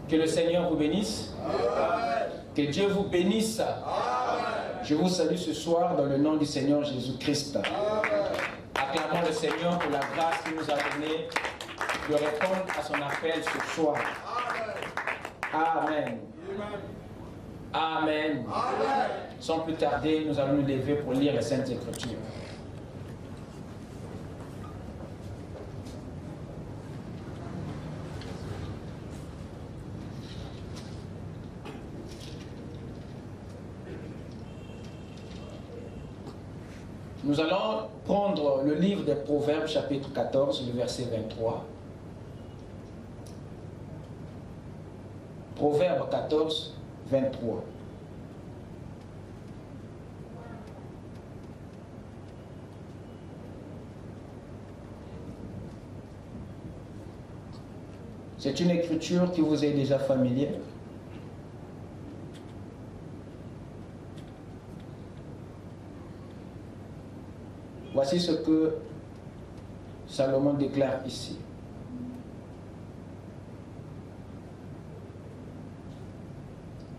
Que le Seigneur vous bénisse. Que Dieu vous bénisse. Je vous salue ce soir dans le nom du Seigneur Jésus-Christ. Acclamons le Seigneur pour la grâce qu'il nous a donnée de répondre à son appel ce soir. Amen. Amen. Sans plus tarder, nous allons nous lever pour lire les Saintes Écritures. Nous allons prendre le livre des Proverbes, chapitre 14, le verset 23. Proverbes 14, 23. C'est une écriture qui vous est déjà familière. Voici ce que Salomon déclare ici.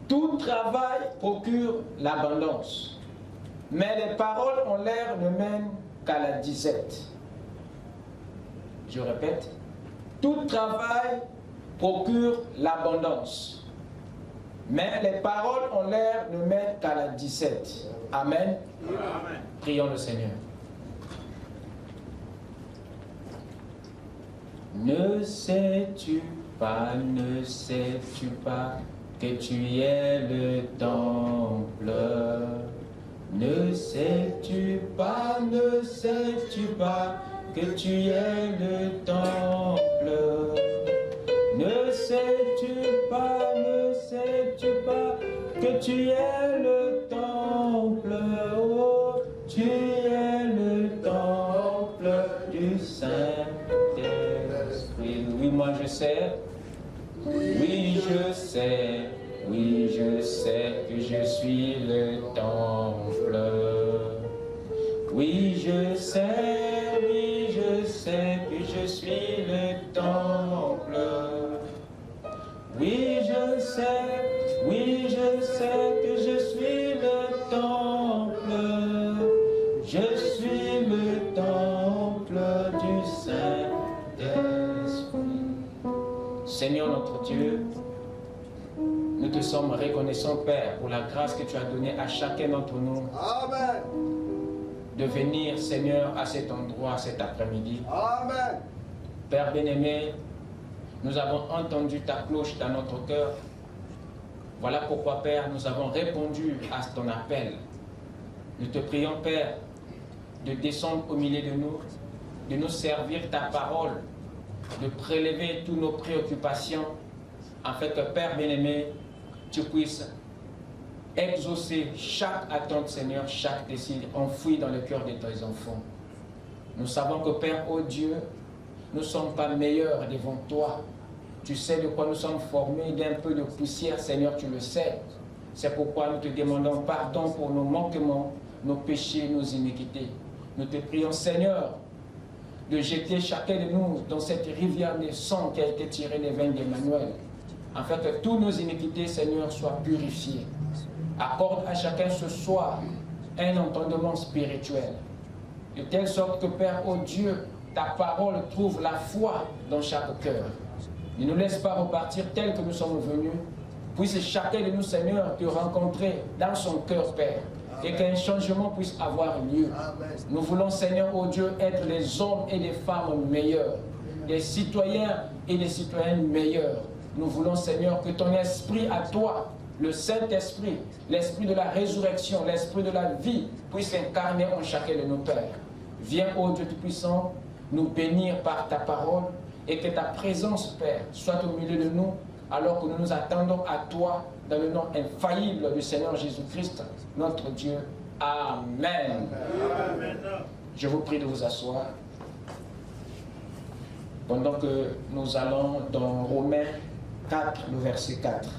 Tout travail procure l'abondance, mais les paroles en l'air ne mènent qu'à la disette. Je répète, tout travail procure l'abondance, mais les paroles en l'air ne mènent qu'à la disette. Amen. Amen. Prions le Seigneur. Ne sais-tu pas que tu es le temple? Ne sais-tu pas que tu es le temple? Ne sais-tu pas que tu es le temple? Oh, tu es le temple du Saint-Esprit. Oui, moi je sais. Oui, je sais que je suis le temple. Oui, je sais que je suis le temple. Oui, je sais que je suis le temple. Je suis le temple du Saint-Esprit. Seigneur notre Dieu, nous te sommes reconnaissants, Père, pour la grâce que tu as donnée à chacun d'entre nous. Amen. De venir, Seigneur, à cet endroit cet après-midi. Amen. Père bien-aimé, nous avons entendu ta cloche dans notre cœur. Voilà pourquoi, Père, nous avons répondu à ton appel. Nous te prions, Père, de descendre au milieu de nous servir ta parole, de prélever toutes nos préoccupations, afin que, Père bien-aimé, tu puisses exaucer chaque attente, Seigneur, chaque désir enfoui dans le cœur de tes enfants. Nous savons que, Père, oh Dieu, nous ne sommes pas meilleurs devant toi. Tu sais de quoi nous sommes formés, d'un peu de poussière, Seigneur, tu le sais. C'est pourquoi nous te demandons pardon pour nos manquements, nos péchés, nos iniquités. Nous te prions, Seigneur, de jeter chacun de nous dans cette rivière de sang qui a été tirée des veines d'Emmanuel, afin que toutes nos iniquités, Seigneur, soient purifiées. Accorde à chacun ce soir un entendement spirituel, de telle sorte que, Père, oh Dieu, ta parole trouve la foi dans chaque cœur. Ne nous laisse pas repartir tel que nous sommes venus, puisse chacun de nous, Seigneur, te rencontrer dans son cœur, Père. Et qu'un changement puisse avoir lieu. Nous voulons, Seigneur, oh Dieu, être des hommes et des femmes meilleurs, des citoyens et des citoyennes meilleurs. Nous voulons, Seigneur, que ton esprit à toi, le Saint-Esprit, l'esprit de la résurrection, l'esprit de la vie, puisse incarner en chacun de nos pères. Viens, ô Dieu Tout-Puissant, nous bénir par ta parole et que ta présence, Père, soit au milieu de nous alors que nous nous attendons à toi dans le nom infaillible du Seigneur Jésus-Christ, notre Dieu. Amen. Amen. Je vous prie de vous asseoir pendant que nous allons dans Romains 4, le verset 4.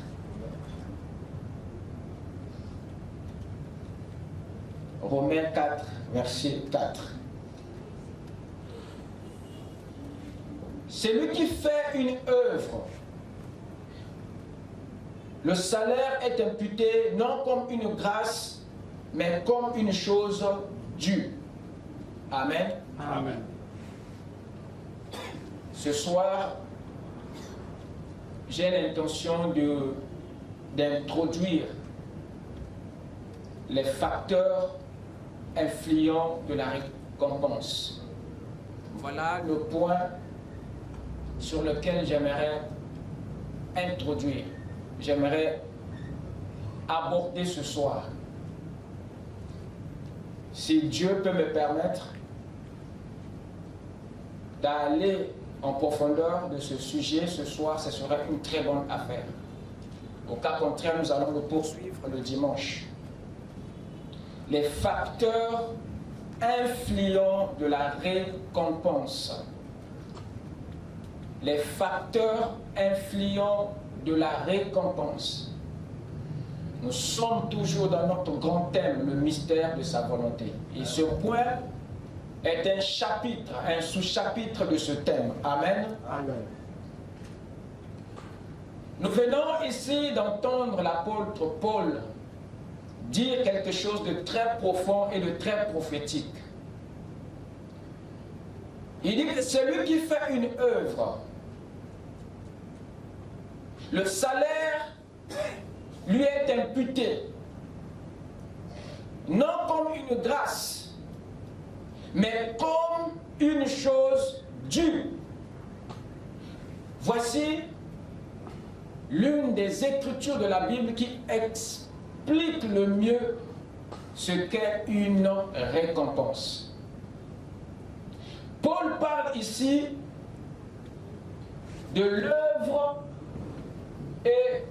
Romains 4, verset 4. Celui qui fait une œuvre, le salaire est imputé non comme une grâce, mais comme une chose due. Amen. Amen. Ce soir, j'ai l'intention d'introduire les facteurs influents de la récompense. Voilà le point sur lequel j'aimerais introduire, j'aimerais aborder ce soir. Si Dieu peut me permettre d'aller en profondeur de ce sujet ce soir, ce serait une très bonne affaire. Au cas contraire, nous allons le poursuivre le dimanche. Les facteurs influents de la récompense. Les facteurs influents de la récompense. Nous sommes toujours dans notre grand thème, le mystère de sa volonté. Et ce point est un chapitre, un sous-chapitre de ce thème. Amen. Amen. Nous venons ici d'entendre l'apôtre Paul dire quelque chose de très profond et de très prophétique. Il dit que celui qui fait une œuvre, le salaire lui est imputé, non comme une grâce, mais comme une chose due. Voici l'une des écritures de la Bible qui explique le mieux ce qu'est une récompense. Paul parle ici de l'œuvre et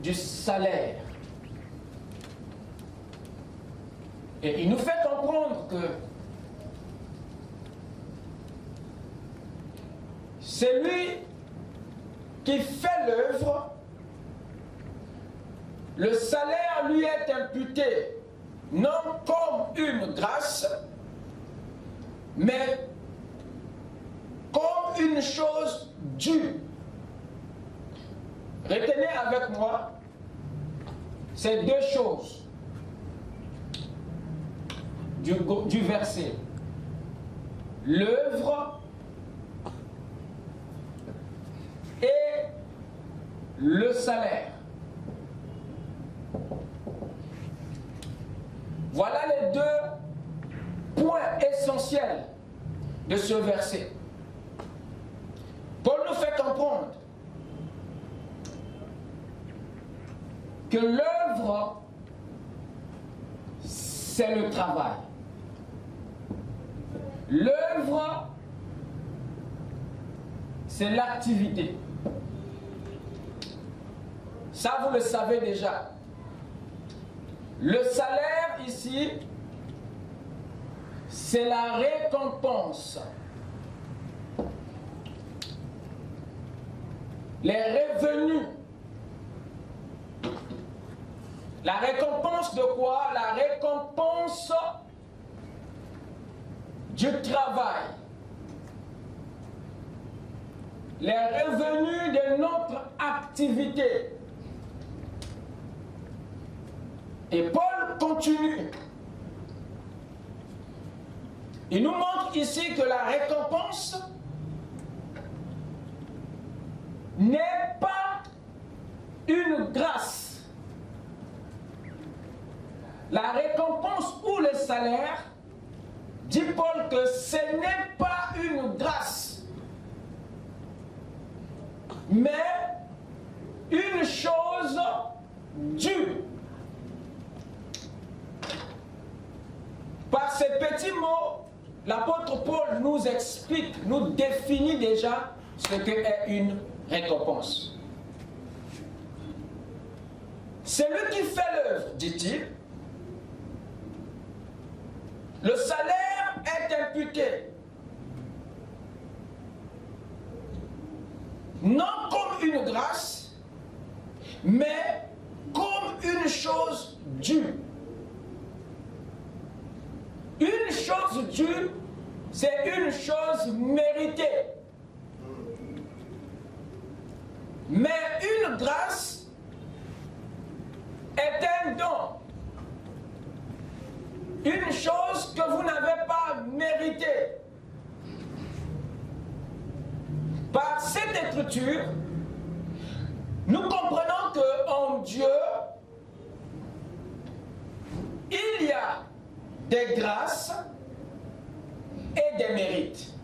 du salaire. Et il nous fait comprendre que celui qui fait l'œuvre, le salaire lui est imputé non comme une grâce, mais comme une chose due. Retenez avec moi ces deux choses du verset. L'œuvre et le salaire. Voilà les deux points essentiels de ce verset. Paul nous fait comprendre que l'œuvre, c'est le travail. L'œuvre, c'est l'activité. Ça, vous le savez déjà. Le salaire ici, c'est la récompense. Les revenus. La récompense de quoi? La récompense du travail. Les revenus de notre activité. Et Paul continue. Il nous montre ici que la récompense n'est pas une grâce. La récompense ou le salaire, dit Paul que ce n'est pas une grâce, mais une chose due. Par ces petits mots, l'apôtre Paul nous explique, nous définit déjà ce qu'est une récompense. Celui qui fait l'œuvre, dit-il, le salaire est imputé non comme une grâce, mais comme une chose due. Une chose due, c'est une chose méritée. Mais une grâce est un don. Une chose que vous n'avez pas méritée. Par cette écriture, nous comprenons qu'en Dieu, il y a des grâces et des mérites.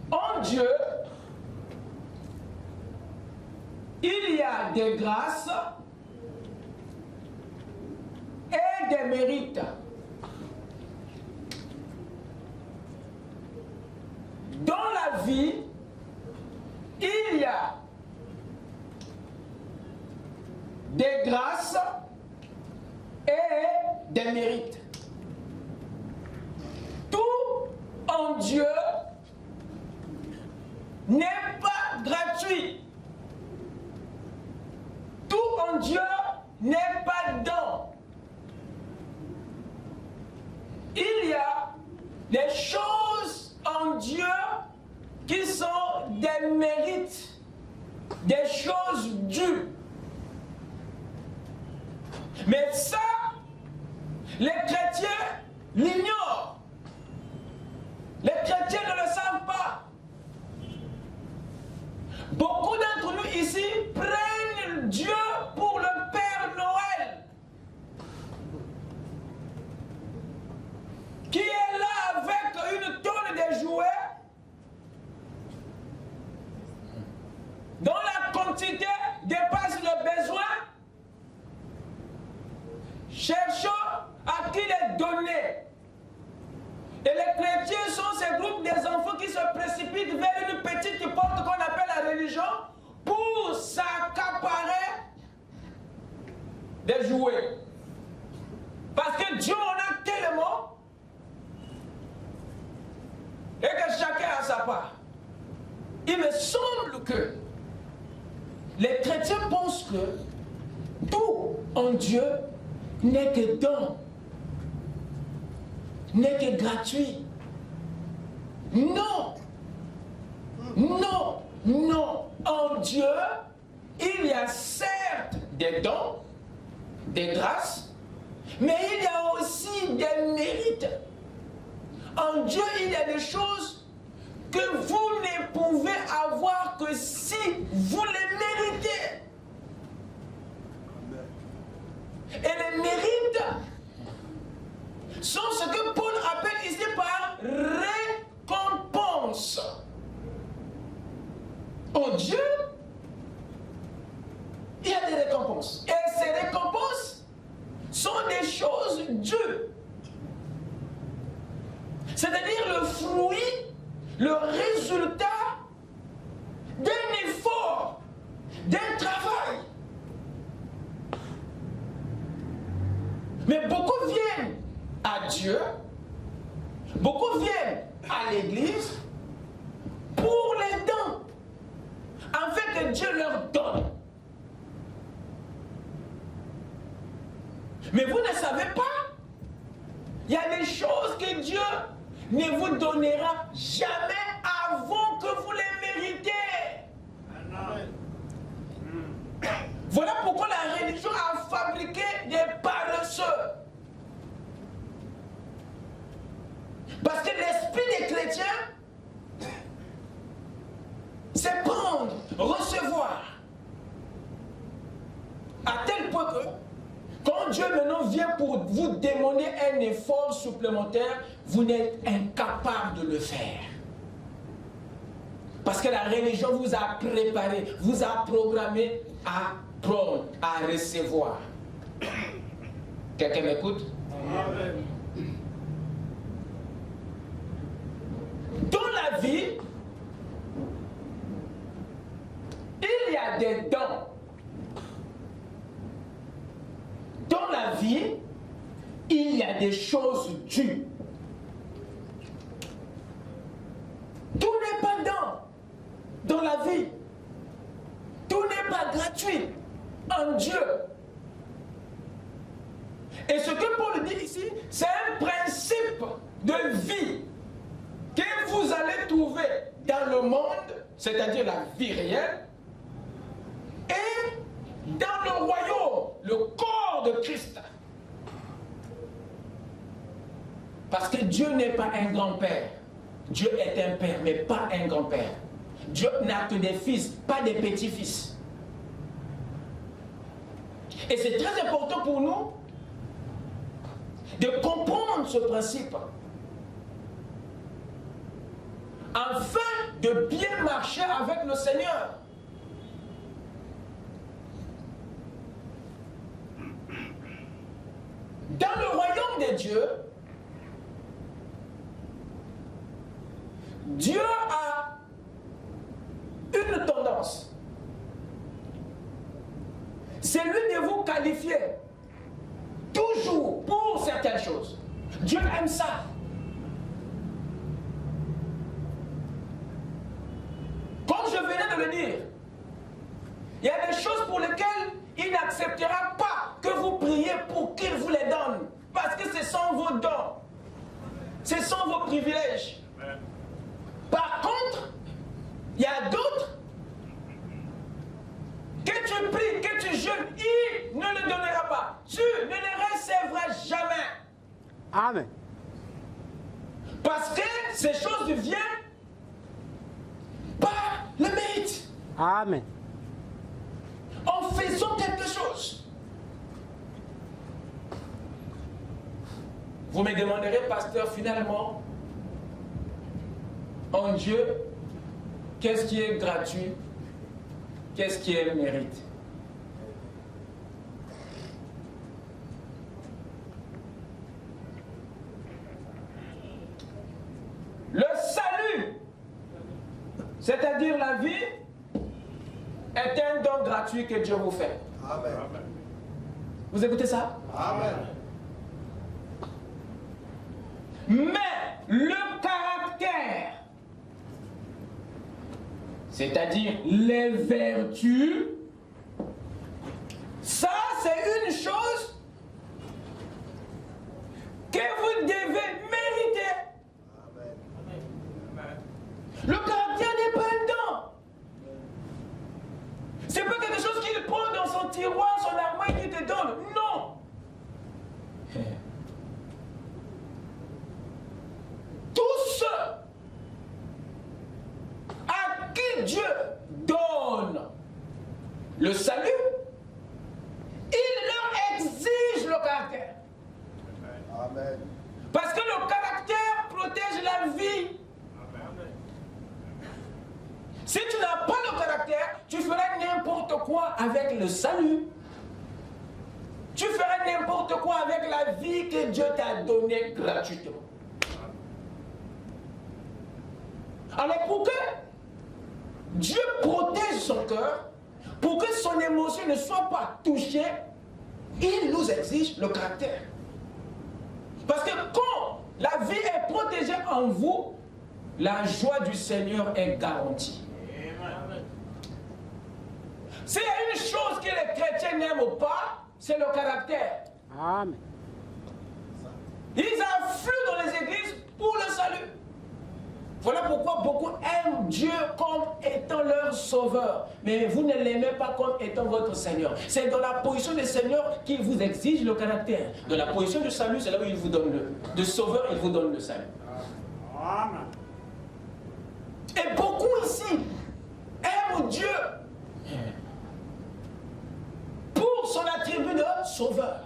En Dieu, il y a des grâces et des mérites. Dans la vie, il y a des grâces et des mérites. Tout en Dieu n'est pas gratuit. Tout en Dieu n'est pas don. Il y a des choses en Dieu qui sont des mérites, des choses dues. Mais ça, les chrétiens l'ignorent. Les chrétiens ne le savent pas. Beaucoup d'entre nous ici prennent Dieu pour le Père Noël, qui est là avec une tonne de jouets, dont la quantité dépasse le besoin. Cherchons à qui les donner. Et les chrétiens sont ces groupes des enfants qui se précipitent vers une petite porte qu'on appelle la religion pour s'accaparer des jouets. Parce que Dieu en a tellement et que chacun a sa part. Il me semble que les chrétiens pensent que tout en Dieu n'est que don, n'est que gratuit. Non, non, non. En Dieu, il y a certes des dons, des grâces, mais il y a aussi des mérites. En Dieu, il y a des choses que vous ne pouvez avoir que si vous les méritez. Et les mérites sont ce que Paul appelle ici par récompense. En Dieu, il y a des récompenses. Et ces récompenses sont des choses dues. C'est-à-dire le fruit, le résultat d'un effort, d'un travail. Mais beaucoup viennent à Dieu, beaucoup viennent à l'église pour les dons, afin que Dieu leur donne. Mais vous ne savez pas, il y a des choses que Dieu ne vous donnera jamais avant que vous les méritez. Voilà pourquoi la religion a fabriqué des paresseux. Parce que l'esprit des chrétiens, c'est prendre, recevoir, quand Dieu maintenant vient pour vous demander un effort supplémentaire, vous n'êtes incapable de le faire. Parce que la religion vous a préparé, vous a programmé à prendre, à recevoir. Quelqu'un m'écoute? Amen. Dans la vie, il y a des dons. Dans la vie, il y a des choses dues. Tout n'est pas dans la vie. Tout n'est pas gratuit en Dieu. Et ce que Paul dit ici, c'est un principe de vie que vous allez trouver dans le monde, c'est-à-dire la vie réelle, et dans le royaume, le corps de Christ. Parce que Dieu n'est pas un grand-père. Dieu est un père, mais pas un grand-père. Dieu n'a que des fils, pas des petits-fils. Et c'est très important pour nous de comprendre ce principe afin de bien marcher avec le Seigneur. Dans le royaume des dieux, Dieu a une tendance. C'est lui de vous qualifier toujours pour certaines choses. Dieu aime ça. Comme je venais de le dire, il y a des choses pour lesquelles il n'acceptera pas que vous priez pour qu'il vous les donne. Parce que ce sont vos dons. Ce sont vos privilèges. Par contre, il y a d'autres que tu pries, que tu jeûnes, il ne le donnera pas. Tu ne les recevras jamais. Amen. Parce que ces choses viennent par le mérite. Amen. En faisant quelque chose. Vous me demanderez, pasteur, finalement, en Dieu, qu'est-ce qui est gratuit? Qu'est-ce qui est mérite? Le salut, c'est-à-dire la vie, est un don gratuit que Dieu vous fait. Amen. Vous écoutez ça? Amen. Mais le caractère, c'est-à-dire les vertus, ça c'est une chose que vous devez mériter. Amen. Le caractère n'est pas un don. C'est pas quelque chose qu'il prend dans son tiroir, son armoire et qu'il te donne. Non. Tous ceux à qui Dieu donne le salut, il leur exige le caractère. Amen. Parce que le caractère protège la vie. Si tu n'as pas le caractère, tu feras n'importe quoi avec le salut. Tu feras n'importe quoi avec la vie que Dieu t'a donnée gratuitement. Alors pour que Dieu protège son cœur, pour que son émotion ne soit pas touchée, il nous exige le caractère. Parce que quand la vie est protégée en vous, la joie du Seigneur est garantie. S'il y a une chose que les chrétiens n'aiment pas, c'est le caractère. Amen. Ils affluent dans les églises pour le salut. Voilà pourquoi beaucoup aiment Dieu comme étant leur sauveur. Mais vous ne l'aimez pas comme étant votre Seigneur. C'est dans la position du Seigneur qu'il vous exige le caractère. Dans la position du salut, c'est là où il vous donne de sauveur, il vous donne le salut. Amen. Et beaucoup ici aiment Dieu pour son attribut de sauveur.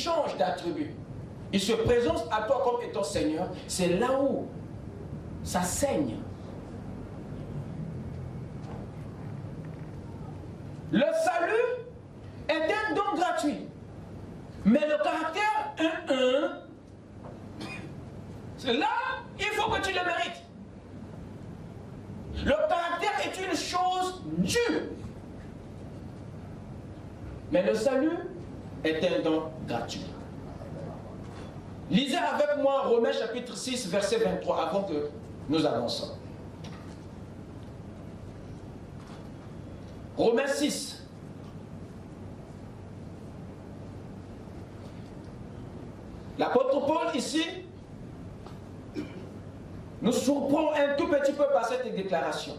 change d'attribut, il se présente à toi comme étant Seigneur, c'est là où ça saigne. Le salut est un don gratuit. Mais le caractère c'est là, il faut que tu le mérites. Le caractère est une chose due. Mais le salut est un don gratuit. Lisez avec moi Romains chapitre 6, verset 23, avant que nous avancions. Romains 6. L'apôtre Paul ici nous surprend un tout petit peu par cette déclaration.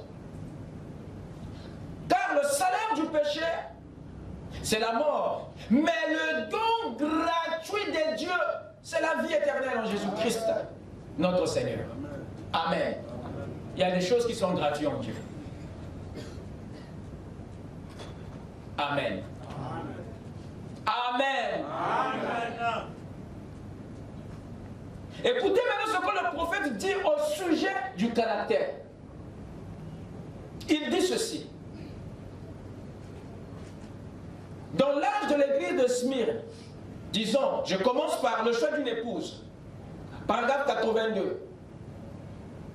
Car le salaire du péché, c'est la mort. Mais le don gratuit de Dieu, c'est la vie éternelle en Jésus-Christ, notre Seigneur. Amen. Il y a des choses qui sont gratuites en Dieu. Amen. Amen. Amen. Écoutez maintenant ce que le prophète dit au sujet du caractère. Il dit ceci. Dans l'âge de l'église de Smyrne, disons, je commence par le choix d'une épouse. Paragraphe 82.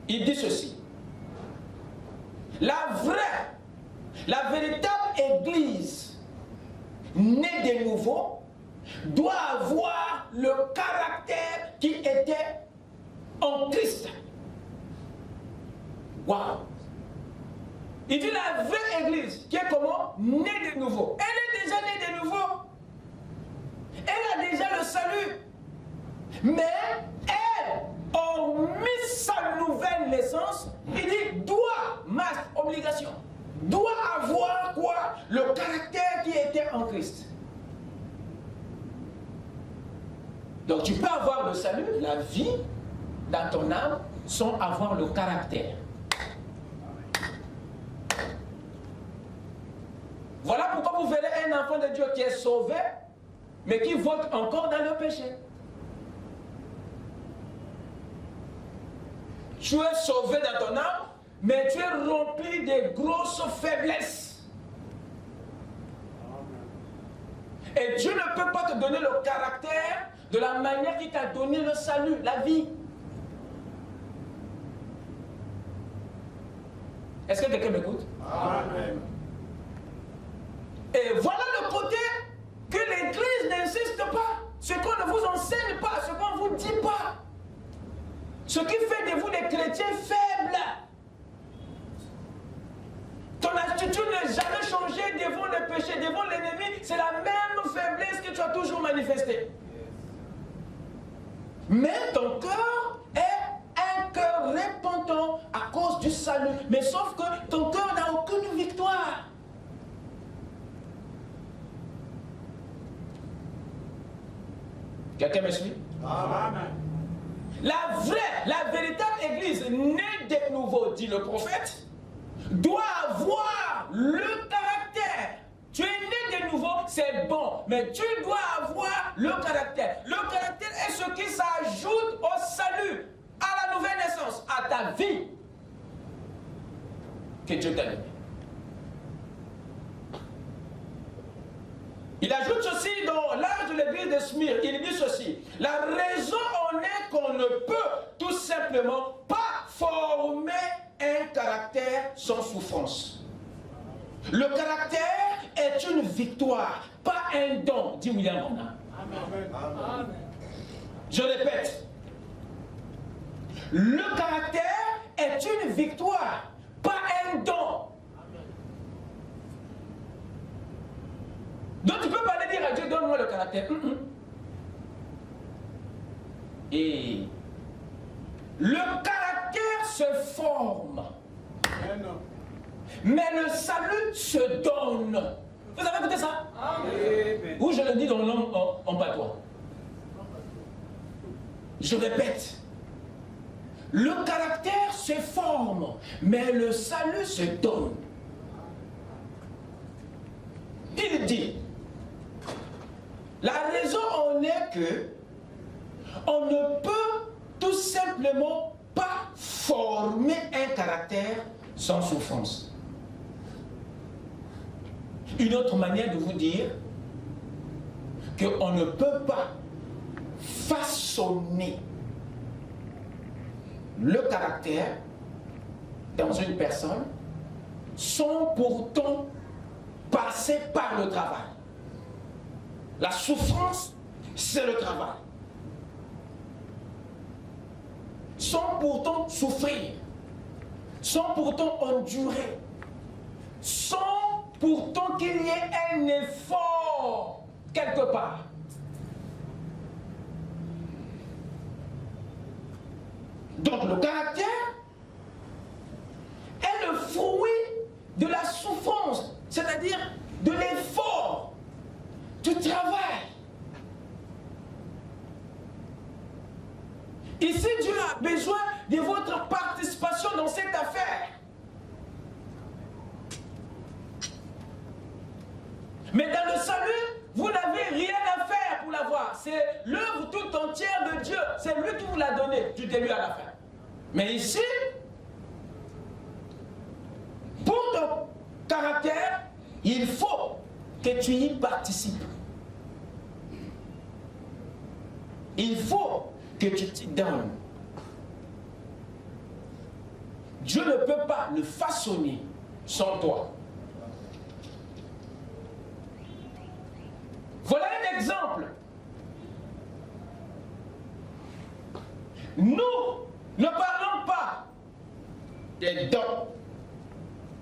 Il dit ceci. La véritable église née de nouveau doit avoir le caractère qui était en Christ. Waouh! Il dit la vraie église qui est comment? Née de nouveau. Elle est déjà née de nouveau. Elle a déjà le salut. Mais elle, en mis sa nouvelle naissance, il dit doit, must, obligation, doit avoir quoi? Le caractère qui était en Christ. Donc tu peux avoir le salut, la vie dans ton âme, sans avoir le caractère. Voilà pourquoi vous verrez un enfant de Dieu qui est sauvé, mais qui vote encore dans le péché. Tu es sauvé dans ton âme, mais tu es rempli de grosses faiblesses. Et Dieu ne peut pas te donner le caractère de la manière qu'il t'a donné le salut, la vie. Est-ce que quelqu'un m'écoute? Amen. Et voilà le côté que l'Église n'insiste pas. Ce qu'on ne vous enseigne pas, ce qu'on ne vous dit pas. Ce qui fait de vous des chrétiens faibles. Ton attitude n'est jamais changée devant le péché, devant l'ennemi. C'est la même faiblesse que tu as toujours manifestée. Mais ton cœur est un cœur repentant à cause du salut. Mais sauf que ton cœur n'a aucune victoire. Quelqu'un me suit? Amen. La véritable église née de nouveau, dit le prophète, doit avoir le caractère. Tu es né de nouveau, c'est bon, mais tu dois avoir le caractère. Le caractère est ce qui s'ajoute au salut, à la nouvelle naissance, à ta vie que Dieu t'a donnée. Il ajoute ceci dans l'âge de l'église de Smyrne, il dit ceci. La raison en est qu'on ne peut tout simplement pas former un caractère sans souffrance. Le caractère est une victoire, pas un don, dit William Branham. Amen. Je répète. Le caractère est une victoire, pas un don. Donc tu peux pas aller dire à Dieu, donne-moi le caractère. Et le caractère se forme. Mais le salut se donne. Vous avez écouté ça? Amen. Ou je le dis dans le langue en patois. Je répète. Le caractère se forme, mais le salut se donne. Il dit, la raison en est est que on ne peut tout simplement pas former un caractère sans souffrance. Une autre manière de vous dire qu'on ne peut pas façonner le caractère dans une personne sans pourtant passer par le travail. La souffrance, c'est le travail. Sans pourtant souffrir, sans pourtant endurer, sans pourtant qu'il y ait un effort quelque part. Donc le caractère est le fruit de la souffrance, c'est-à-dire de l'effort, du travail. Ici, Dieu a besoin de votre participation dans cette affaire. Mais dans le salut, vous n'avez rien à faire pour l'avoir. C'est l'œuvre tout entière de Dieu. C'est lui qui vous l'a donné du début à la fin. Mais ici, pour ton caractère, il faut que tu y participes. Il faut que tu t'y donnes. Dieu ne peut pas le façonner sans toi. Voilà un exemple. Nous ne parlons pas des dons,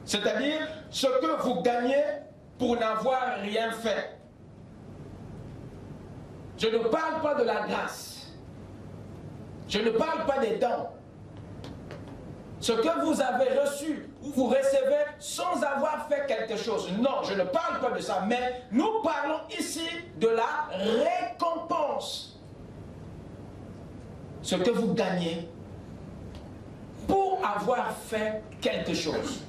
c'est-à-dire ce que vous gagnez pour n'avoir rien fait. Je ne parle pas de la grâce. Je ne parle pas des dons. Ce que vous avez reçu ou vous recevez sans avoir fait quelque chose. Non, je ne parle pas de ça. Mais nous parlons ici de la récompense. Ce que vous gagnez pour avoir fait quelque chose.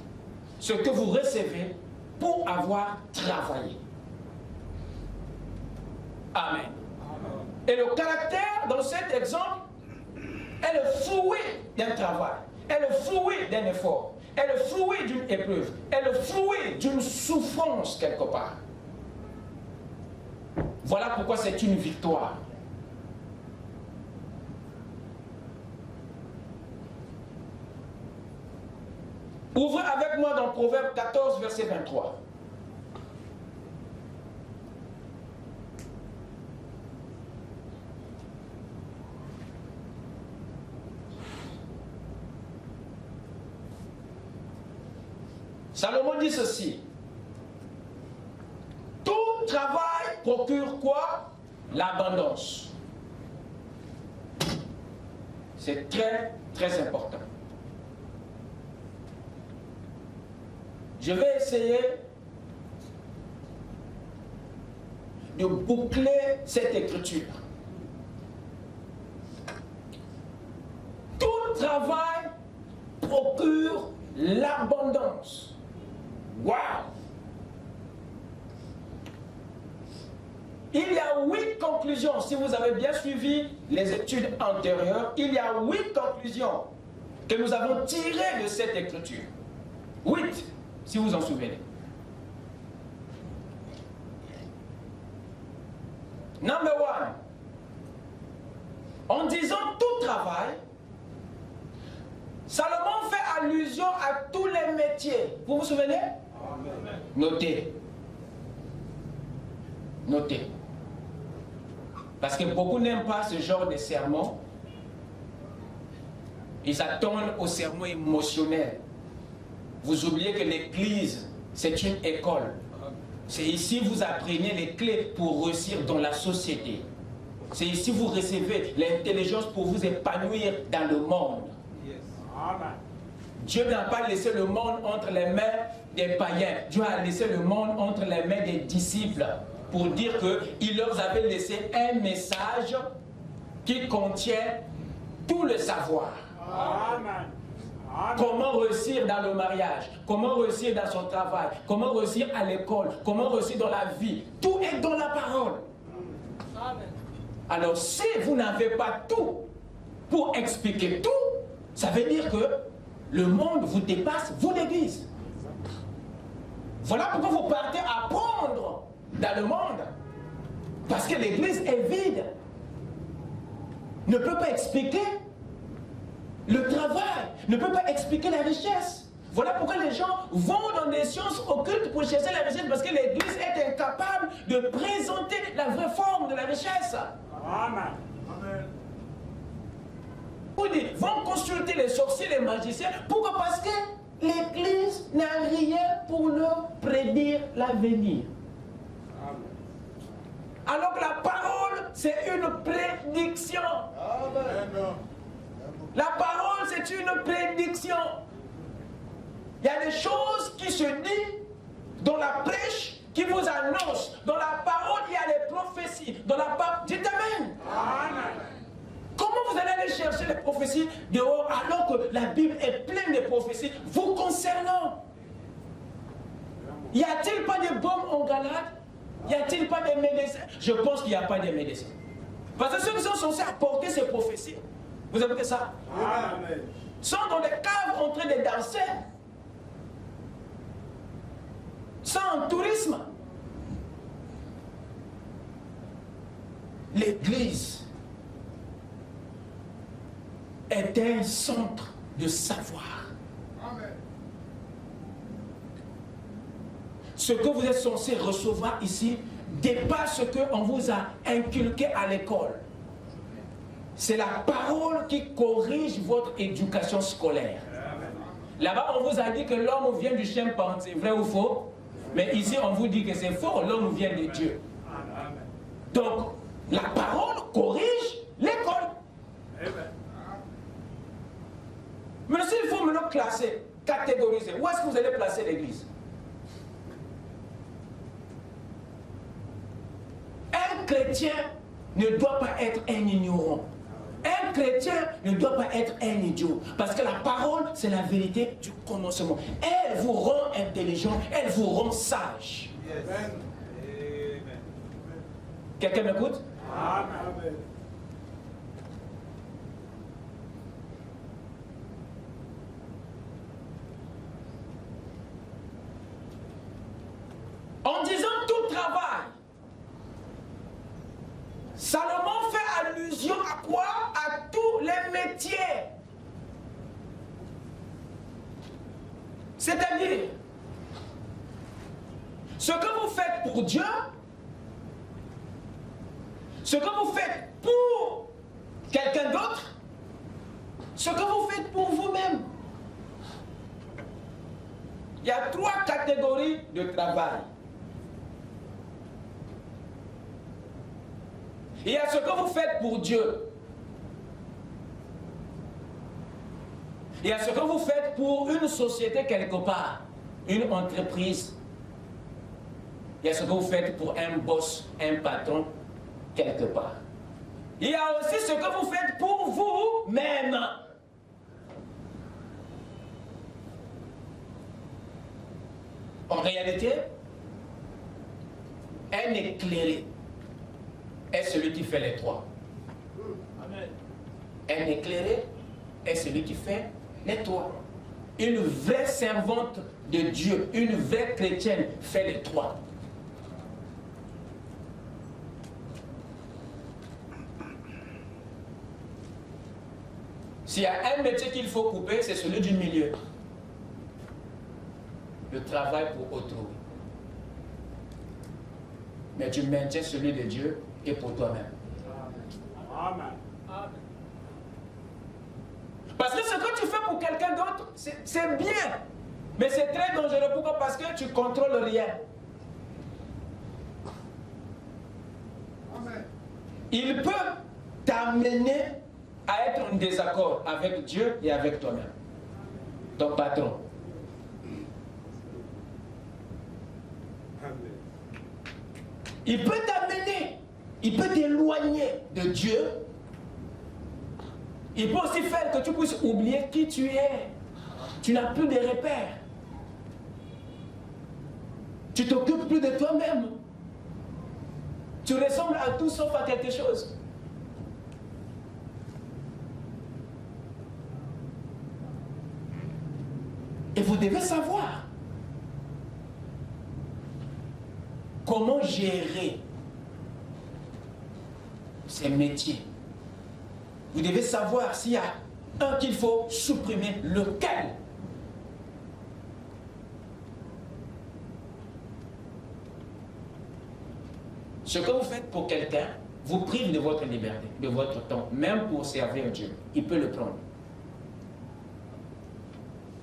Ce que vous recevez pour avoir travaillé. Amen. Et le caractère, dans cet exemple, est le fruit d'un travail, est le fruit d'un effort, est le fruit d'une épreuve, est le fruit d'une souffrance quelque part. Voilà pourquoi c'est une victoire. Ouvrez avec moi dans Proverbe 14, verset 23. Salomon dit ceci. Tout travail procure quoi? L'abondance. C'est très, très important. Je vais essayer de boucler cette écriture. Tout travail procure l'abondance. Wow! Il y a 8 conclusions. Si vous avez bien suivi les études antérieures, il y a 8 conclusions que nous avons tirées de cette écriture. 8, si vous en souvenez. Number 1. En disant tout travail, Salomon fait allusion à tous les métiers. Vous vous souvenez? Amen. Notez. Notez. Parce que beaucoup n'aiment pas ce genre de sermon. Ils s'attendent au sermon émotionnel. Vous oubliez que l'église, c'est une école. C'est ici que vous apprenez les clés pour réussir dans la société. C'est ici que vous recevez l'intelligence pour vous épanouir dans le monde. Amen. Dieu n'a pas laissé le monde entre les mains des païens. Dieu a laissé le monde entre les mains des disciples pour dire qu'il leur avait laissé un message qui contient tout le savoir. Amen. Comment réussir dans le mariage, comment réussir dans son travail, comment réussir à l'école, comment réussir dans la vie. Tout est dans la parole. Amen. Alors si vous n'avez pas tout pour expliquer tout, ça veut dire que le monde vous dépasse, vous l'Église. Voilà pourquoi vous partez apprendre dans le monde. Parce que l'Église est vide. Ne peut pas expliquer le travail, ne peut pas expliquer la richesse. Voilà pourquoi les gens vont dans des sciences occultes pour chercher la richesse, parce que l'Église est incapable de présenter la vraie forme de la richesse. Amen. Ils vont consulter les sorciers, les magiciens. Pourquoi? Parce que l'Église n'a rien pour leur prédire l'avenir. Alors que la parole, c'est une prédiction. Amen. La parole, c'est une prédiction. Il y a des choses qui se disent dans la prêche, qui vous annoncent. Dans la parole, il y a les prophéties. Dans la parole, dites Amen. Amen. Comment vous allez aller chercher les prophéties dehors alors que la Bible est pleine de prophéties vous concernant? Y a-t-il pas de baume en Galate? Y a-t-il pas de médecins? Je pense qu'il n'y a pas de médecins. Parce que ceux qui sont censés apporter ces prophéties, vous avez ça? Amen. Sont dans des caves en train de danser. Sont en tourisme. L'Église est un centre de savoir. Amen. Ce que vous êtes censé recevoir ici dépasse ce qu'on vous a inculqué à l'école. C'est la parole qui corrige votre éducation scolaire. Là-bas, on vous a dit que l'homme vient du chimpanzé, vrai ou faux? Mais ici, on vous dit que c'est faux, l'homme vient de Dieu. Donc, la parole corrige l'école. Mais s'il faut me le classer, catégoriser, où est-ce que vous allez placer l'Église? Un chrétien ne doit pas être un ignorant. Un chrétien ne doit pas être un idiot. Parce que la parole, c'est la vérité du commencement. Elle vous rend intelligent, elle vous rend sage. Amen. Quelqu'un m'écoute? Amen. En disant tout travail, Salomon fait allusion à quoi? À tous les métiers. C'est-à-dire, ce que vous faites pour Dieu, ce que vous faites pour quelqu'un d'autre, ce que vous faites pour vous-même. Il y a 3 catégories de travail. Il y a ce que vous faites pour Dieu. Il y a ce que vous faites pour une société quelque part, une entreprise. Il y a ce que vous faites pour un boss, un patron quelque part. Il y a aussi ce que vous faites pour vous-même. En réalité, un éclairé est celui qui fait les 3. Amen. Un éclairé est celui qui fait les 3. Une vraie servante de Dieu, une vraie chrétienne fait les 3. S'il y a un métier qu'il faut couper, c'est celui du milieu. Le travail pour autrui. Mais tu maintiens celui de Dieu et pour toi-même. Amen. Parce que ce que tu fais pour quelqu'un d'autre, c'est bien. Mais c'est très dangereux. Pourquoi? Parce que tu ne contrôles rien. Amen. Il peut t'amener à être en désaccord avec Dieu et avec toi-même. Ton patron. Il peut t'amener, il peut t'éloigner de Dieu. Il peut aussi faire que tu puisses oublier qui tu es. Tu n'as plus de repères. Tu t'occupes plus de toi-même. Tu ressembles à tout sauf à quelque chose. Et vous devez savoir comment gérer ces métiers. Vous devez savoir s'il y a un qu'il faut supprimer, lequel. Ce que vous faites pour quelqu'un vous prive de votre liberté, de votre temps, même pour servir Dieu. Il peut le prendre.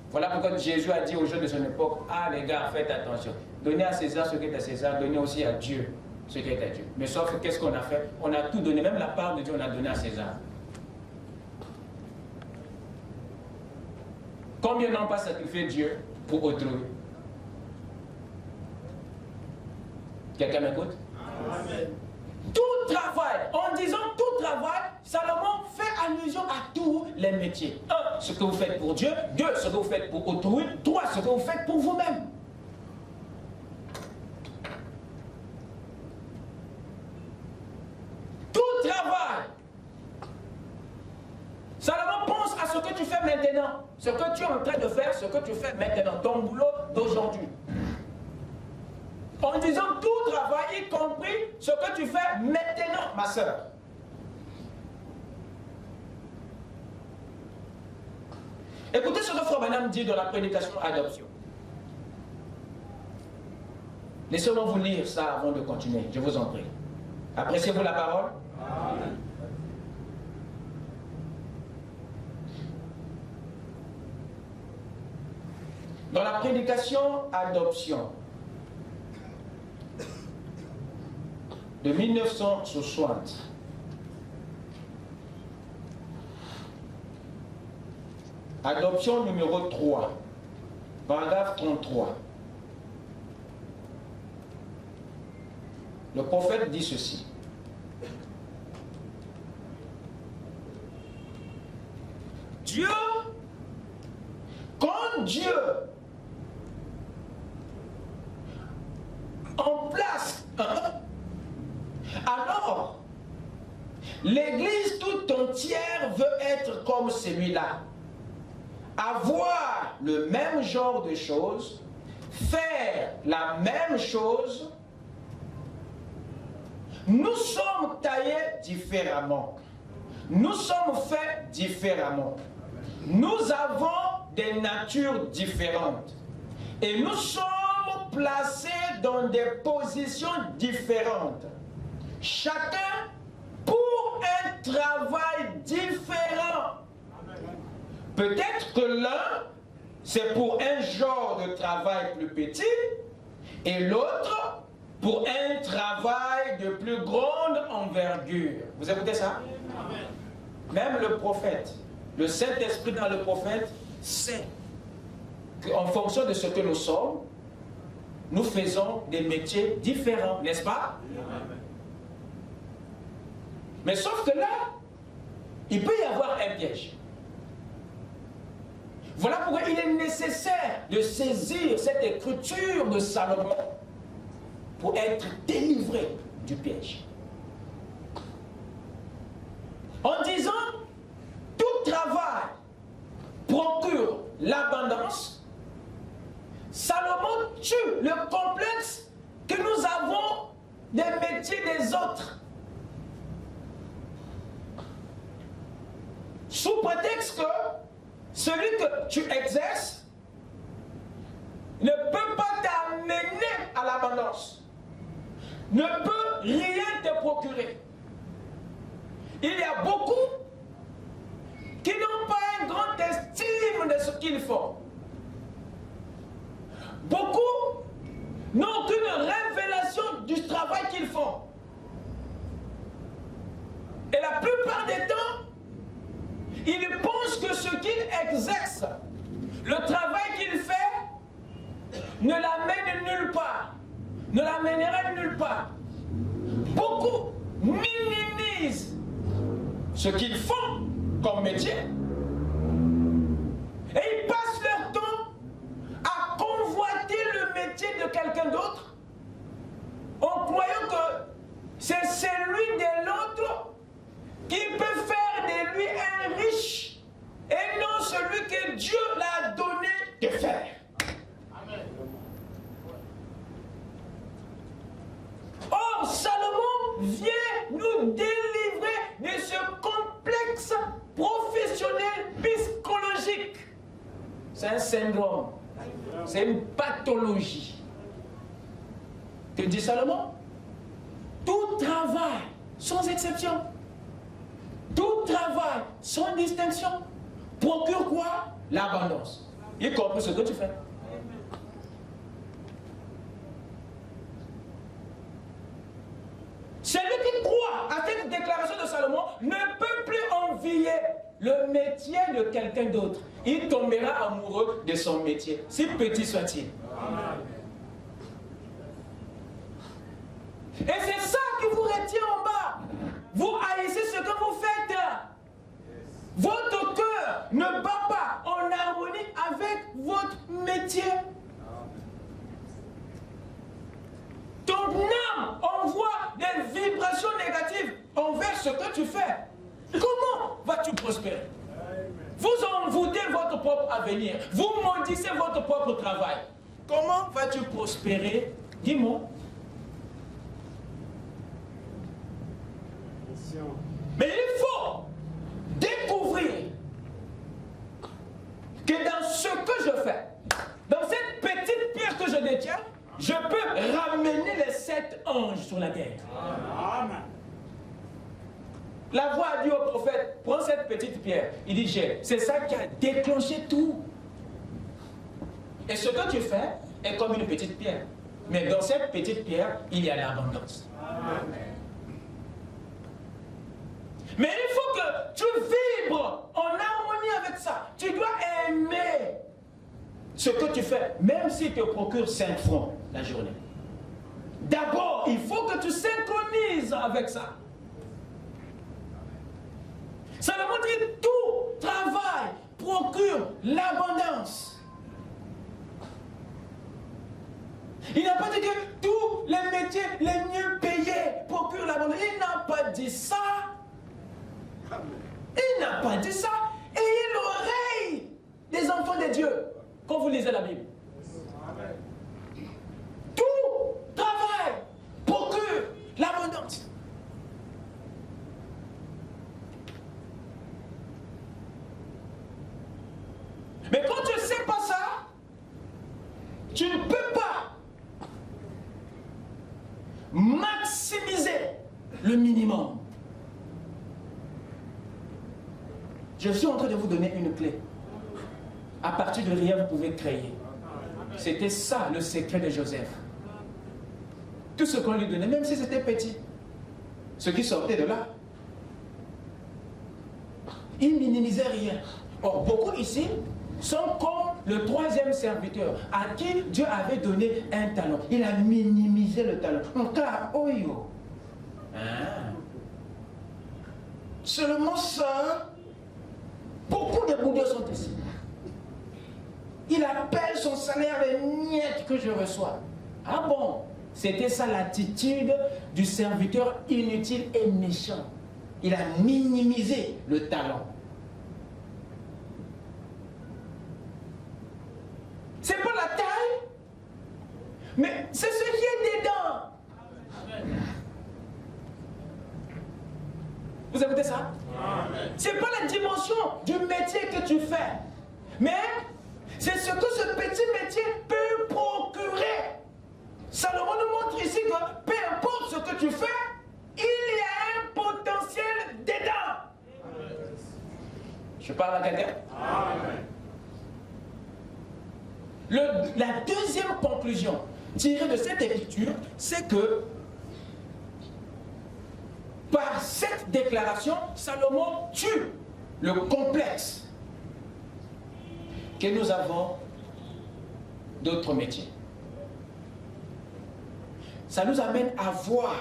Voilà pourquoi Jésus a dit aux jeunes de son époque, ah les gars, faites attention. Donnez à César ce qui est à César, donnez aussi à Dieu ce qui est à Dieu. Mais sauf que qu'est-ce qu'on a fait? On a tout donné, même la part de Dieu, on a donné à César. Combien n'ont pas sacrifié Dieu pour autrui? Quelqu'un m'écoute? Amen. Tout travail, en disant tout travail, Salomon fait allusion à tous les métiers. 1, ce que vous faites pour Dieu. 2, ce que vous faites pour autrui. 3, ce que vous faites pour vous-même. Tout travail. Salomon pense à ce que tu fais maintenant. Ce que tu es en train de faire, ce que tu fais maintenant. Ton boulot d'aujourd'hui. En disant tout travail, y compris ce que tu fais maintenant, ma soeur. Écoutez ce que Frère Branham dit dans la prédication adoption. Laissez-moi vous lire ça avant de continuer, je vous en prie. Appréciez-vous la parole? Amen. Dans la prédication adoption de 1960, adoption numéro 3, paragraphe 33. Le prophète dit ceci. Quand Dieu en place, alors l'Église tout entière veut être comme celui-là. Avoir le même genre de choses, faire la même chose. Nous sommes taillés différemment. Nous sommes faits différemment. Nous avons des natures différentes. Et nous sommes placés dans des positions différentes. Chacun pour un travail différent. Peut-être que l'un, c'est pour un genre de travail plus petit, et l'autre, pour un travail de plus grande envergure. Vous écoutez ça? Même le prophète, le Saint-Esprit dans le prophète, sait qu'en fonction de ce que nous sommes, nous faisons des métiers différents, n'est-ce pas? Mais sauf que là, il peut y avoir un piège. Voilà pourquoi il est nécessaire de saisir cette écriture de Salomon pour être délivré du piège. En disant, tout travail procure l'abondance, Salomon tue le complexe que nous avons des métiers des autres. Sous prétexte que celui que tu exerces ne peut pas t'amener à l'abondance, ne peut rien te procurer. Il y a beaucoup qui n'ont pas une grande estime de ce qu'ils font. Beaucoup n'ont aucune révélation du travail qu'ils font. Et la plupart des temps, ils pensent que ce qu'ils exercent, le travail qu'ils font, ne l'amène nulle part, ne l'amènera nulle part. Beaucoup minimisent ce qu'ils font comme métier et ils passent leur temps à convoiter le métier de quelqu'un d'autre en croyant que c'est celui de l'autre qui peut faire de lui un riche et non celui que Dieu l'a donné de faire. C'est un syndrome. C'est une pathologie. Que dit Salomon? Tout travail, sans exception, tout travail, sans distinction, procure quoi? L'abondance. Y compris ce que tu fais. Celui qui croit à cette déclaration de Salomon ne peut plus envier le métier de quelqu'un d'autre. Il tombera amoureux de son métier, si petit soit-il. Et c'est ça qui vous retient en bas. Vous haïssez ce que vous faites. Votre cœur ne bat pas en harmonie avec votre métier. Ton âme envoie des vibrations négatives envers ce que tu fais. Comment vas-tu prospérer? Vous envoûtez votre propre avenir. Vous maudissez votre propre travail. Comment vas-tu prospérer? Dis-moi. Mais il faut découvrir que dans ce que je fais, dans cette petite pierre que je détiens, je peux ramener les 7 anges sur la terre. Amen. La voix a dit au prophète, prends cette petite pierre. Il dit, c'est ça qui a déclenché tout. Et ce que tu fais est comme une petite pierre. Mais dans cette petite pierre, il y a l'abondance. Amen. Mais il faut que tu vibres en harmonie avec ça. Tu dois aimer ce que tu fais, même s'il te procure 5 francs la journée. D'abord, il faut que tu synchronises avec ça. Salomon dit tout travail procure l'abondance. Il n'a pas dit que tous les métiers les mieux payés procurent l'abondance. Il n'a pas dit ça. Il n'a pas dit ça. Ayez l'oreille des enfants de Dieu quand vous lisez la Bible. Tout travail procure l'abondance. Mais quand tu ne sais pas ça, tu ne peux pas maximiser le minimum. Je suis en train de vous donner une clé. À partir de rien, vous pouvez créer. C'était ça le secret de Joseph. Tout ce qu'on lui donnait, même si c'était petit, ce qui sortait de là, il minimisait rien. Or, beaucoup ici sont comme le 3e serviteur à qui Dieu avait donné un talent. Il a minimisé le talent. Seulement ça, beaucoup de boudeurs sont ici. Il appelle son salaire les miettes que je reçois. Ah bon? C'était ça l'attitude du serviteur inutile et méchant. Il a minimisé le talent. C'est pas la taille, mais c'est ce qui est dedans. Vous écoutez ça? C'est pas la dimension du métier que tu fais, mais c'est ce que ce petit métier peut procurer. Salomon nous montre ici que peu importe ce que tu fais, il y a un potentiel dedans. Je parle à quelqu'un? La deuxième conclusion tirée de cette écriture, c'est que par cette déclaration, Salomon tue le complexe que nous avons d'autres métiers. Ça nous amène à voir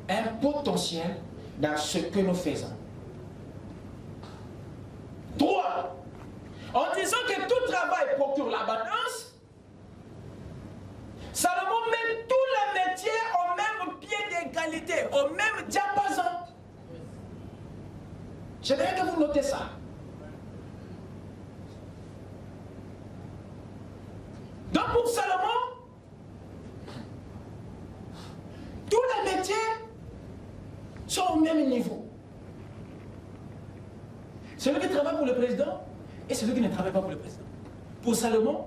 un potentiel dans ce que nous faisons. 3. En disant que tout travail procure l'abondance, Salomon met tous les métiers au même pied d'égalité, au même diapason. J'aimerais que vous notez ça. Donc pour Salomon, tous les métiers sont au même niveau. Celui qui travaille pour le président, et celui qui ne travaille pas pour le président. Pour Salomon,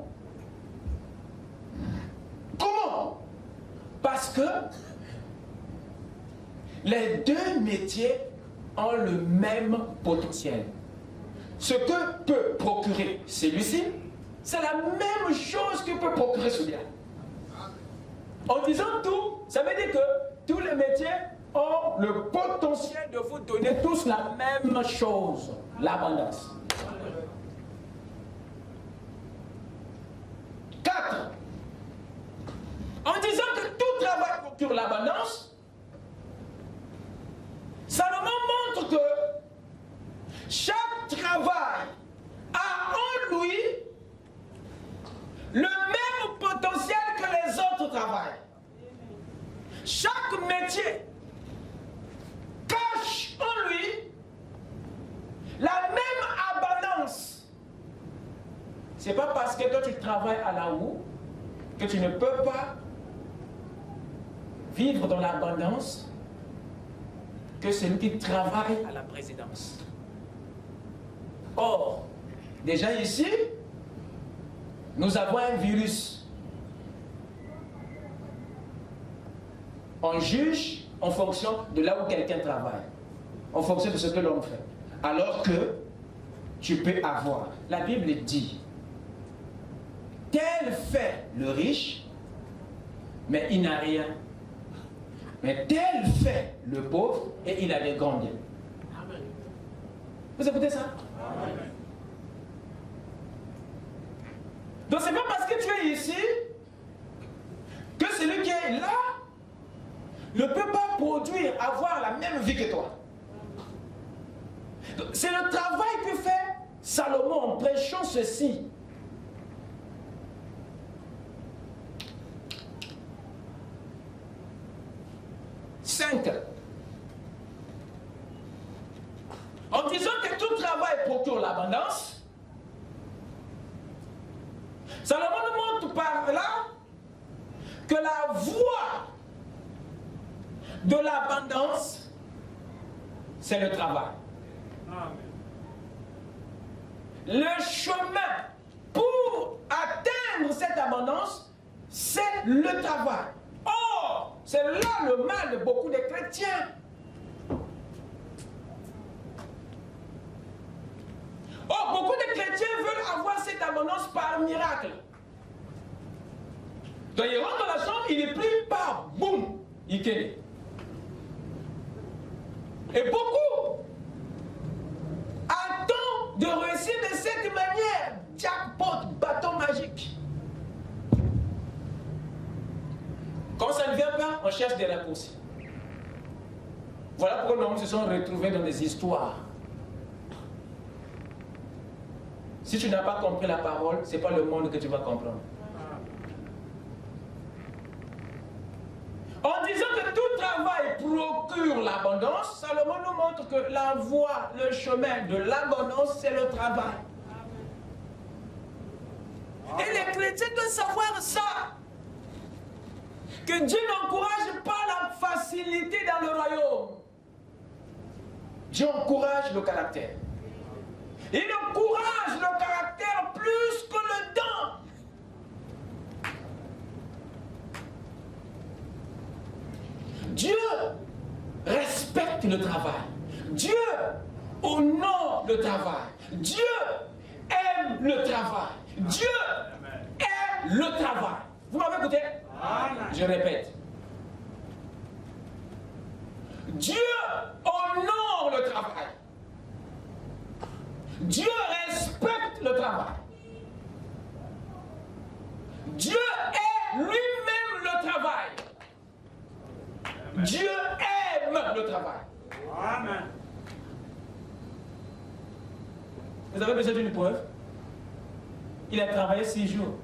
comment? Parce que les deux métiers ont le même potentiel. Ce que peut procurer celui-ci, c'est la même chose que peut procurer celui-là. En disant tout, ça veut dire que tous les métiers ont le potentiel de vous donner tous la même chose, l'abondance. 4. En disant que tout travail procure l'abondance, Salomon montre que chaque travail a en lui le même potentiel que les autres travails. Chaque métier cache en lui la même abondance. Ce n'est pas parce que toi tu travailles à la roue que tu ne peux pas vivre dans l'abondance que celui qui travaille à la présidence. Or, déjà ici, nous avons un virus. On juge en fonction de là où quelqu'un travaille, en fonction de ce que l'on fait. Alors que tu peux avoir. La Bible dit, tel fait le riche, mais il n'a rien. Mais tel fait le pauvre, et il a des grands biens. Amen. Vous écoutez ça? Amen. Donc c'est pas parce que tu es ici que celui qui est là ne peut pas produire, avoir la même vie que toi. C'est le travail que fait Salomon en prêchant ceci. En disant que tout travail procure l'abondance, Salomon nous montre par là que la voie de l'abondance, c'est le travail. Amen. Le chemin pour atteindre cette abondance, c'est le travail. Or, c'est là le mal de beaucoup de chrétiens. Or, beaucoup de chrétiens veulent avoir cette abondance par miracle. Donc, il rentre dans la chambre, il est pris par boum, il connaît. Et beaucoup attendent de réussir de cette manière. Jackpot, bâton magique. Quand ça ne vient pas, on cherche des raccourcis. Voilà pourquoi nous se sommes retrouvés dans des histoires. Si tu n'as pas compris la parole, ce n'est pas le monde que tu vas comprendre. En disant que tout travail procure l'abondance, Salomon nous montre que la voie, le chemin de l'abondance, c'est le travail. Et les chrétiens doivent savoir ça. Que Dieu n'encourage pas la facilité dans le royaume. Dieu encourage le caractère. Il encourage le caractère plus que le don. Dieu respecte le travail. Dieu honore le travail. Dieu aime le travail. Dieu aime le travail. Vous m'avez écouté? Amen. Je répète. Dieu honore le travail. Dieu respecte le travail. Dieu est lui-même le travail. Amen. Dieu aime le travail. Amen. Vous avez besoin d'une preuve? Il a travaillé 6 jours.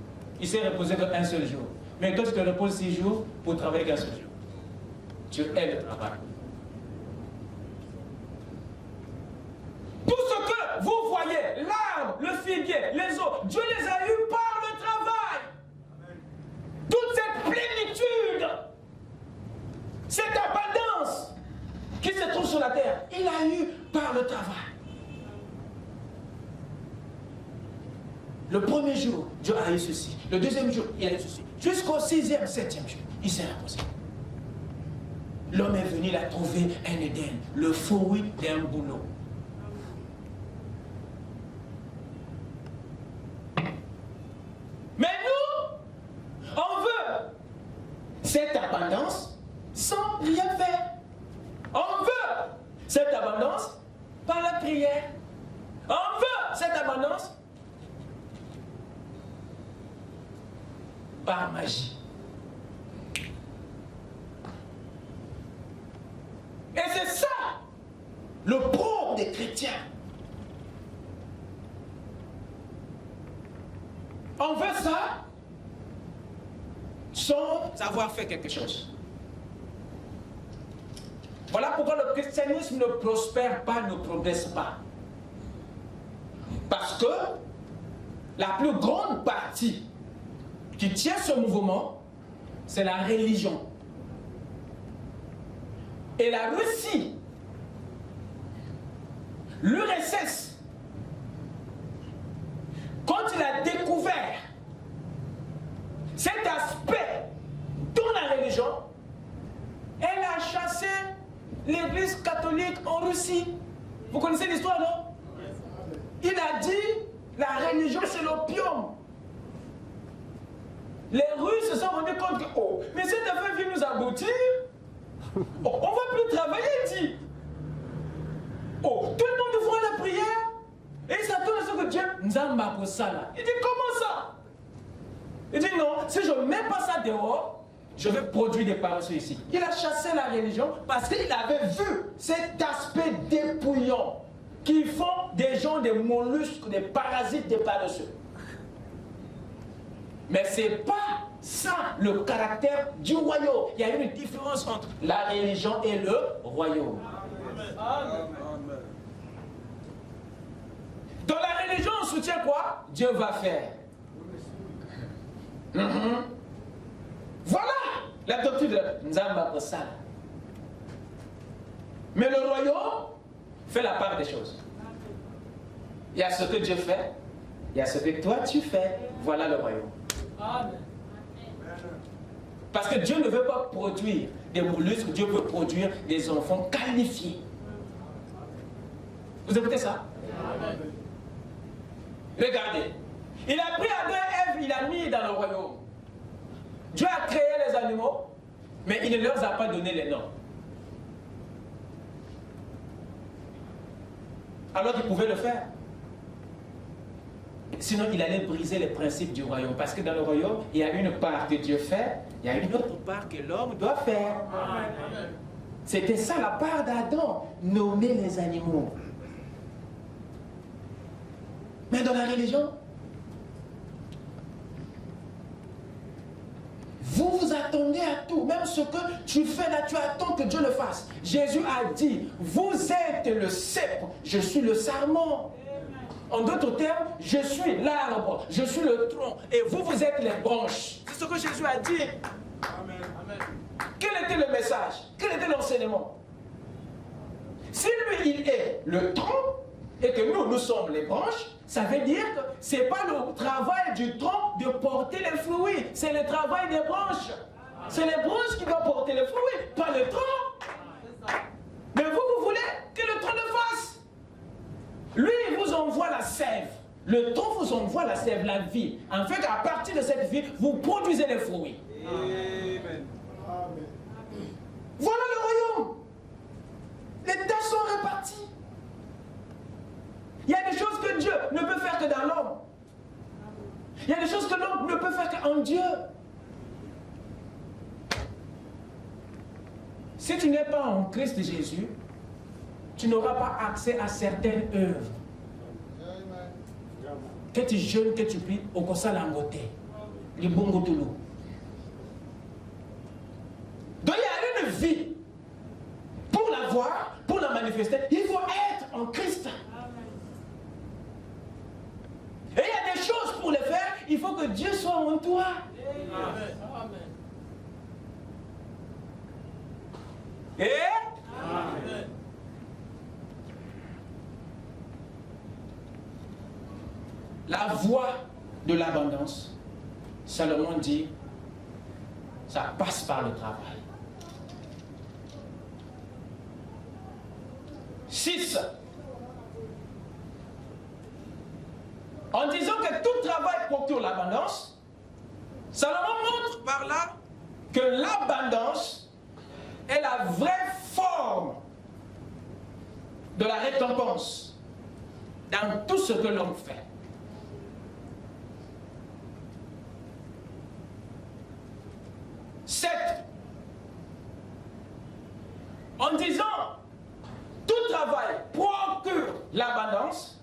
Il s'est reposé qu'un seul jour. Mais toi, tu te reposes 6 jours pour travailler qu'un seul jour. Dieu aime le travail. Tout ce que vous voyez, l'arbre, le figuier, les eaux, Dieu les a eus par le travail. Amen. Toute cette plénitude, cette abondance qui se trouve sur la terre, il a eu par le travail. Le premier jour, Dieu a eu ceci. Le deuxième jour, il a eu ceci. Jusqu'au 6e, 7e jour, il s'est reposé. L'homme est venu, il a trouvé un Éden, le fruit d'un boulot. Mais nous, on veut cette abondance sans rien faire. On veut cette abondance par la prière. On veut cette abondance par magie. Et c'est ça le propre des chrétiens. On veut ça sans avoir fait quelque chose. Voilà pourquoi le christianisme ne prospère pas, ne progresse pas. Parce que la plus grande partie qui tient ce mouvement, c'est la religion. Et la Russie, l'URSS, quand il a découvert cet aspect dans la religion, elle a chassé l'église catholique en Russie. Vous connaissez l'histoire, non? Il a dit, la religion c'est l'opium. Les Russes se sont rendus compte que, oh, mais cette affaire vient nous aboutir. Oh, on ne va plus travailler, dit. Oh, tout le monde voit la prière. Et il s'attend à ce que Dieu nous a marqué ça là. Il dit, comment ça? Il dit, non, si je ne mets pas ça dehors, je vais produire des paresseux ici. Il a chassé la religion parce qu'il avait vu cet aspect dépouillant qui font des gens des mollusques, des parasites, des paresseux. Mais ce n'est pas ça le caractère du royaume. Il y a une différence entre la religion et le royaume. Amen. Dans la religion, on soutient quoi? Dieu va faire. Voilà la doctrine de Nzamba Kosala. Mais le royaume fait la part des choses. Il y a ce que Dieu fait, il y a ce que toi tu fais. Voilà le royaume. Amen. Parce que Dieu ne veut pas produire des mollusques, Dieu veut produire des enfants qualifiés. Vous écoutez ça? Amen. Regardez. Il a pris Adam et Ève, il a mis dans le royaume. Dieu a créé les animaux, mais il ne leur a pas donné les noms. Alors qu'il pouvait le faire. Sinon, il allait briser les principes du royaume. Parce que dans le royaume, il y a une part que Dieu fait, il y a une autre part que l'homme doit faire. C'était ça la part d'Adam, nommer les animaux. Mais dans la religion, vous vous attendez à tout. Même ce que tu fais là, tu attends que Dieu le fasse. Jésus a dit, vous êtes le cep, je suis le sarment. En d'autres termes, je suis l'arbre, je suis le tronc, et vous, vous êtes les branches. C'est ce que Jésus a dit. Amen. Amen. Quel était le message? Quel était l'enseignement? Si lui, il est le tronc, et que nous, nous sommes les branches, ça veut dire que ce n'est pas le travail du tronc de porter les fruits, c'est le travail des branches. C'est les branches qui doivent porter les fruits, pas le tronc. Mais vous, vous voulez que le tronc le fasse. Lui, il vous envoie la sève. Le tronc vous envoie la sève, la vie. En fait, à partir de cette vie, vous produisez les fruits. Amen. Voilà le royaume. Les tâches sont réparties. Il y a des choses que Dieu ne peut faire que dans l'homme. Il y a des choses que l'homme ne peut faire qu'en Dieu. Si tu n'es pas en Christ Jésus, tu n'auras pas accès à certaines œuvres. Que tu jeûnes, que tu pries, au Kosa Langote, les Bongotoulou. Donc il y a une vie. Pour la voir, pour la manifester, il faut être en Christ. Et il y a des choses pour les faire, il faut que Dieu soit en toi. Amen. Et Amen. La voie de l'abondance, Salomon dit, ça passe par le travail. 6. En disant que tout travail procure l'abondance, Salomon montre par là que l'abondance est la vraie forme de la récompense dans tout ce que l'homme fait. En disant tout travail procure l'abondance,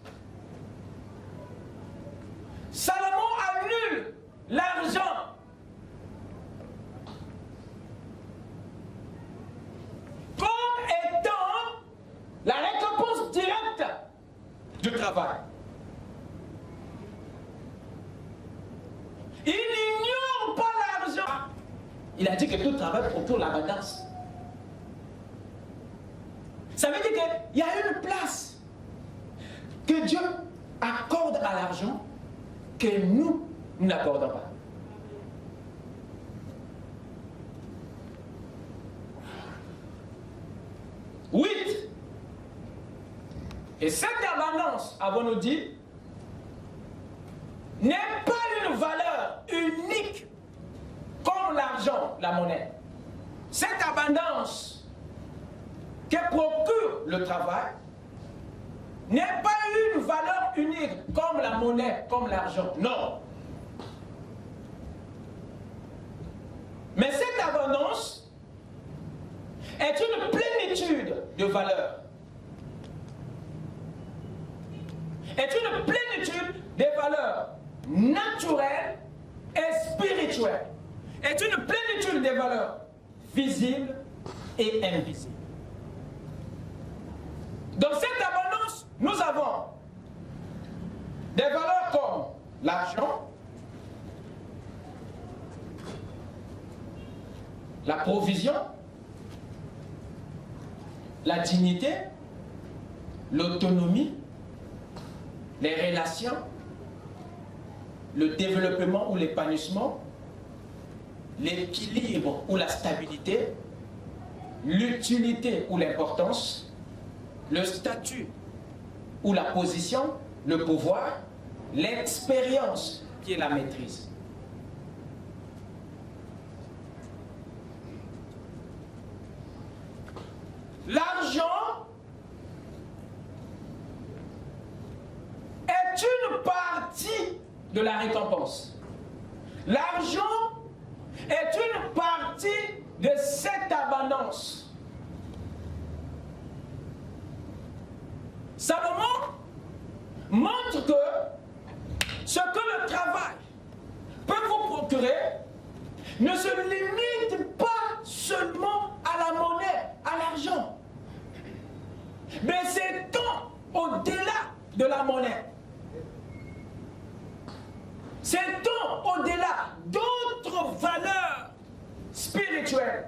Salomon annule l'argent comme étant la récompense directe du travail. Il n'ignore pas l'argent. Il a dit que tout travail procure l'abondance. Ça veut dire qu'il y a une place que Dieu accorde à l'argent que nous n'accordons pas. Huit. Et cette abondance, avons-nous dit, n'est pas une valeur unique comme l'argent, la monnaie. Cette abondance que procure le travail n'est pas une valeur unique comme la monnaie, comme l'argent. Non. Mais cette abondance est une plénitude de valeurs. Est une plénitude des valeurs naturelles et spirituelles. Est une plénitude des valeurs visibles et invisibles. Dans cette abondance, nous avons des valeurs comme l'argent, la provision, la dignité, l'autonomie, les relations, le développement ou l'épanouissement, l'équilibre ou la stabilité, l'utilité ou l'importance, le statut ou la position, le pouvoir, l'expérience qui est la maîtrise. L'argent est une partie de la récompense. L'argent est une partie de cette abondance. Salomon montre que ce que le travail peut vous procurer ne se limite pas seulement à la monnaie, à l'argent. Mais c'est tant au-delà de la monnaie. C'est tant au-delà d'autres valeurs spirituelles,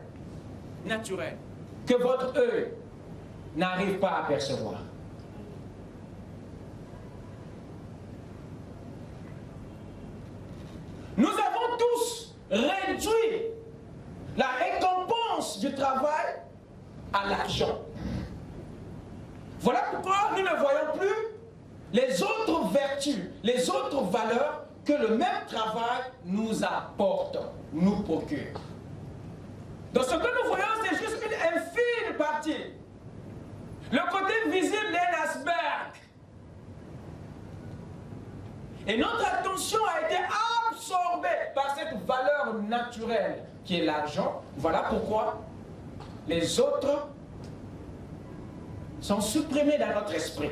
naturelles, que votre œil n'arrive pas à percevoir. Nous avons tous réduit la récompense du travail à l'argent. Voilà pourquoi nous ne voyons plus les autres vertus, les autres valeurs que le même travail nous apporte, nous procure. Donc ce que nous voyons, c'est juste une infime partie. Le côté visible d'un iceberg. Et notre attention a été absorbée par cette valeur naturelle qui est l'argent. Voilà pourquoi les autres sont supprimés dans notre esprit.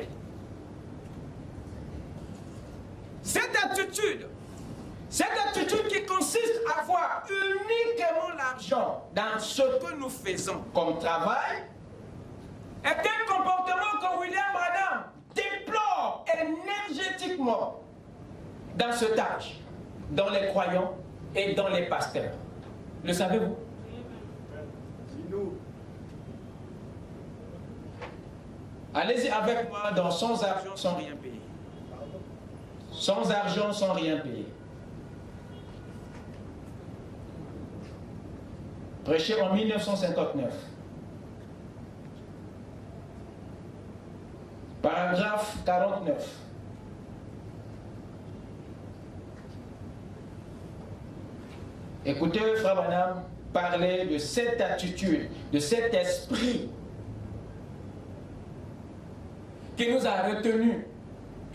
Cette attitude qui consiste à voir uniquement l'argent dans ce que nous faisons comme travail, est un comportement que William Branham déplore énergétiquement dans cet âge, dans les croyants et dans les pasteurs. Le savez-vous? Allez-y avec moi dans Sans argent, sans rien payer. Sans argent, sans rien payer. Prêché en 1959. Paragraphe 49. Écoutez, Frère Branham parler de cette attitude, de cet esprit qui nous a retenus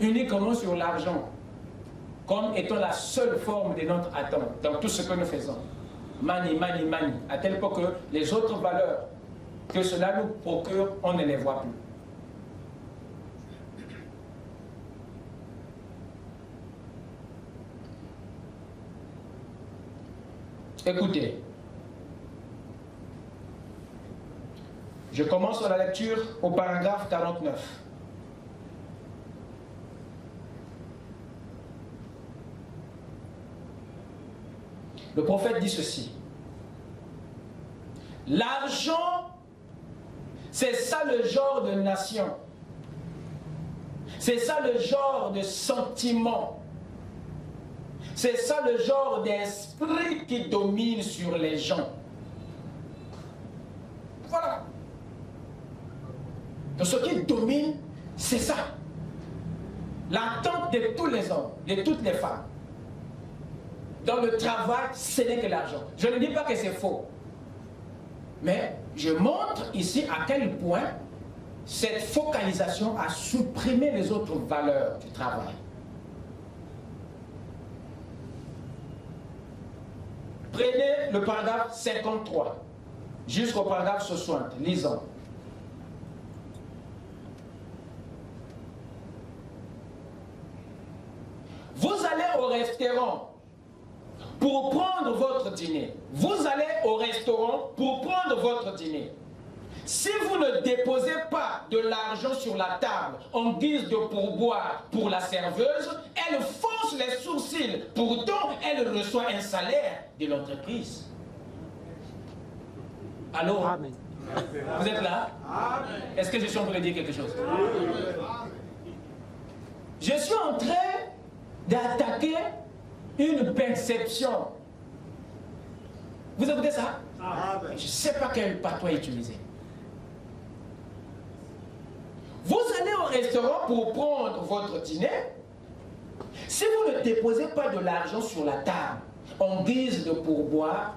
uniquement sur l'argent, comme étant la seule forme de notre attente dans tout ce que nous faisons. Money, money, money, à tel point que les autres valeurs que cela nous procure, on ne les voit plus. Écoutez, je commence la lecture au paragraphe 49. Le prophète dit ceci. L'argent, c'est ça le genre de nation. C'est ça le genre de sentiment. C'est ça le genre d'esprit qui domine sur les gens. Voilà. Donc ce qui domine, c'est ça. L'attente de tous les hommes, de toutes les femmes. Dans le travail, ce n'est que l'argent. Je ne dis pas que c'est faux. Mais je montre ici à quel point cette focalisation a supprimé les autres valeurs du travail. Prenez le paragraphe 53 jusqu'au paragraphe 60. Lisons. Vous allez au restaurant pour prendre votre dîner. Vous allez au restaurant pour prendre votre dîner. Si vous ne déposez pas de l'argent sur la table en guise de pourboire pour la serveuse, elle fonce les sourcils. Pourtant, elle reçoit un salaire de l'entreprise. Alors, Amen. Vous êtes là? Est-ce que je suis en train de dire quelque chose? Je suis en train d'attaquer une perception. Vous écoutez ça? Je ne sais pas quel patois utiliser. Vous allez au restaurant pour prendre votre dîner. Si vous ne déposez pas de l'argent sur la table en guise de pourboire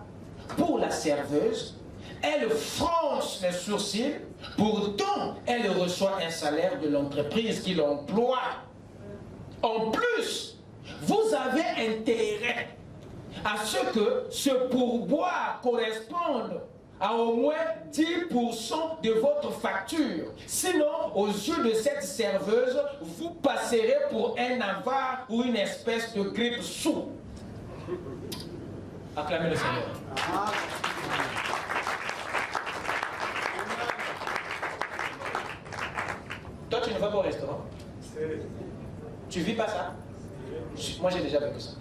pour la serveuse, elle fronce les sourcils, pourtant elle reçoit un salaire de l'entreprise qui l'emploie. En plus, vous avez intérêt à ce que ce pourboire corresponde à au moins 10% de votre facture. Sinon, aux yeux de cette serveuse, vous passerez pour un avare ou une espèce de grippe sous. Acclamez le Seigneur. Toi, tu ne vas pas au restaurant? Tu vis pas ça? Moi, j'ai déjà vécu ça.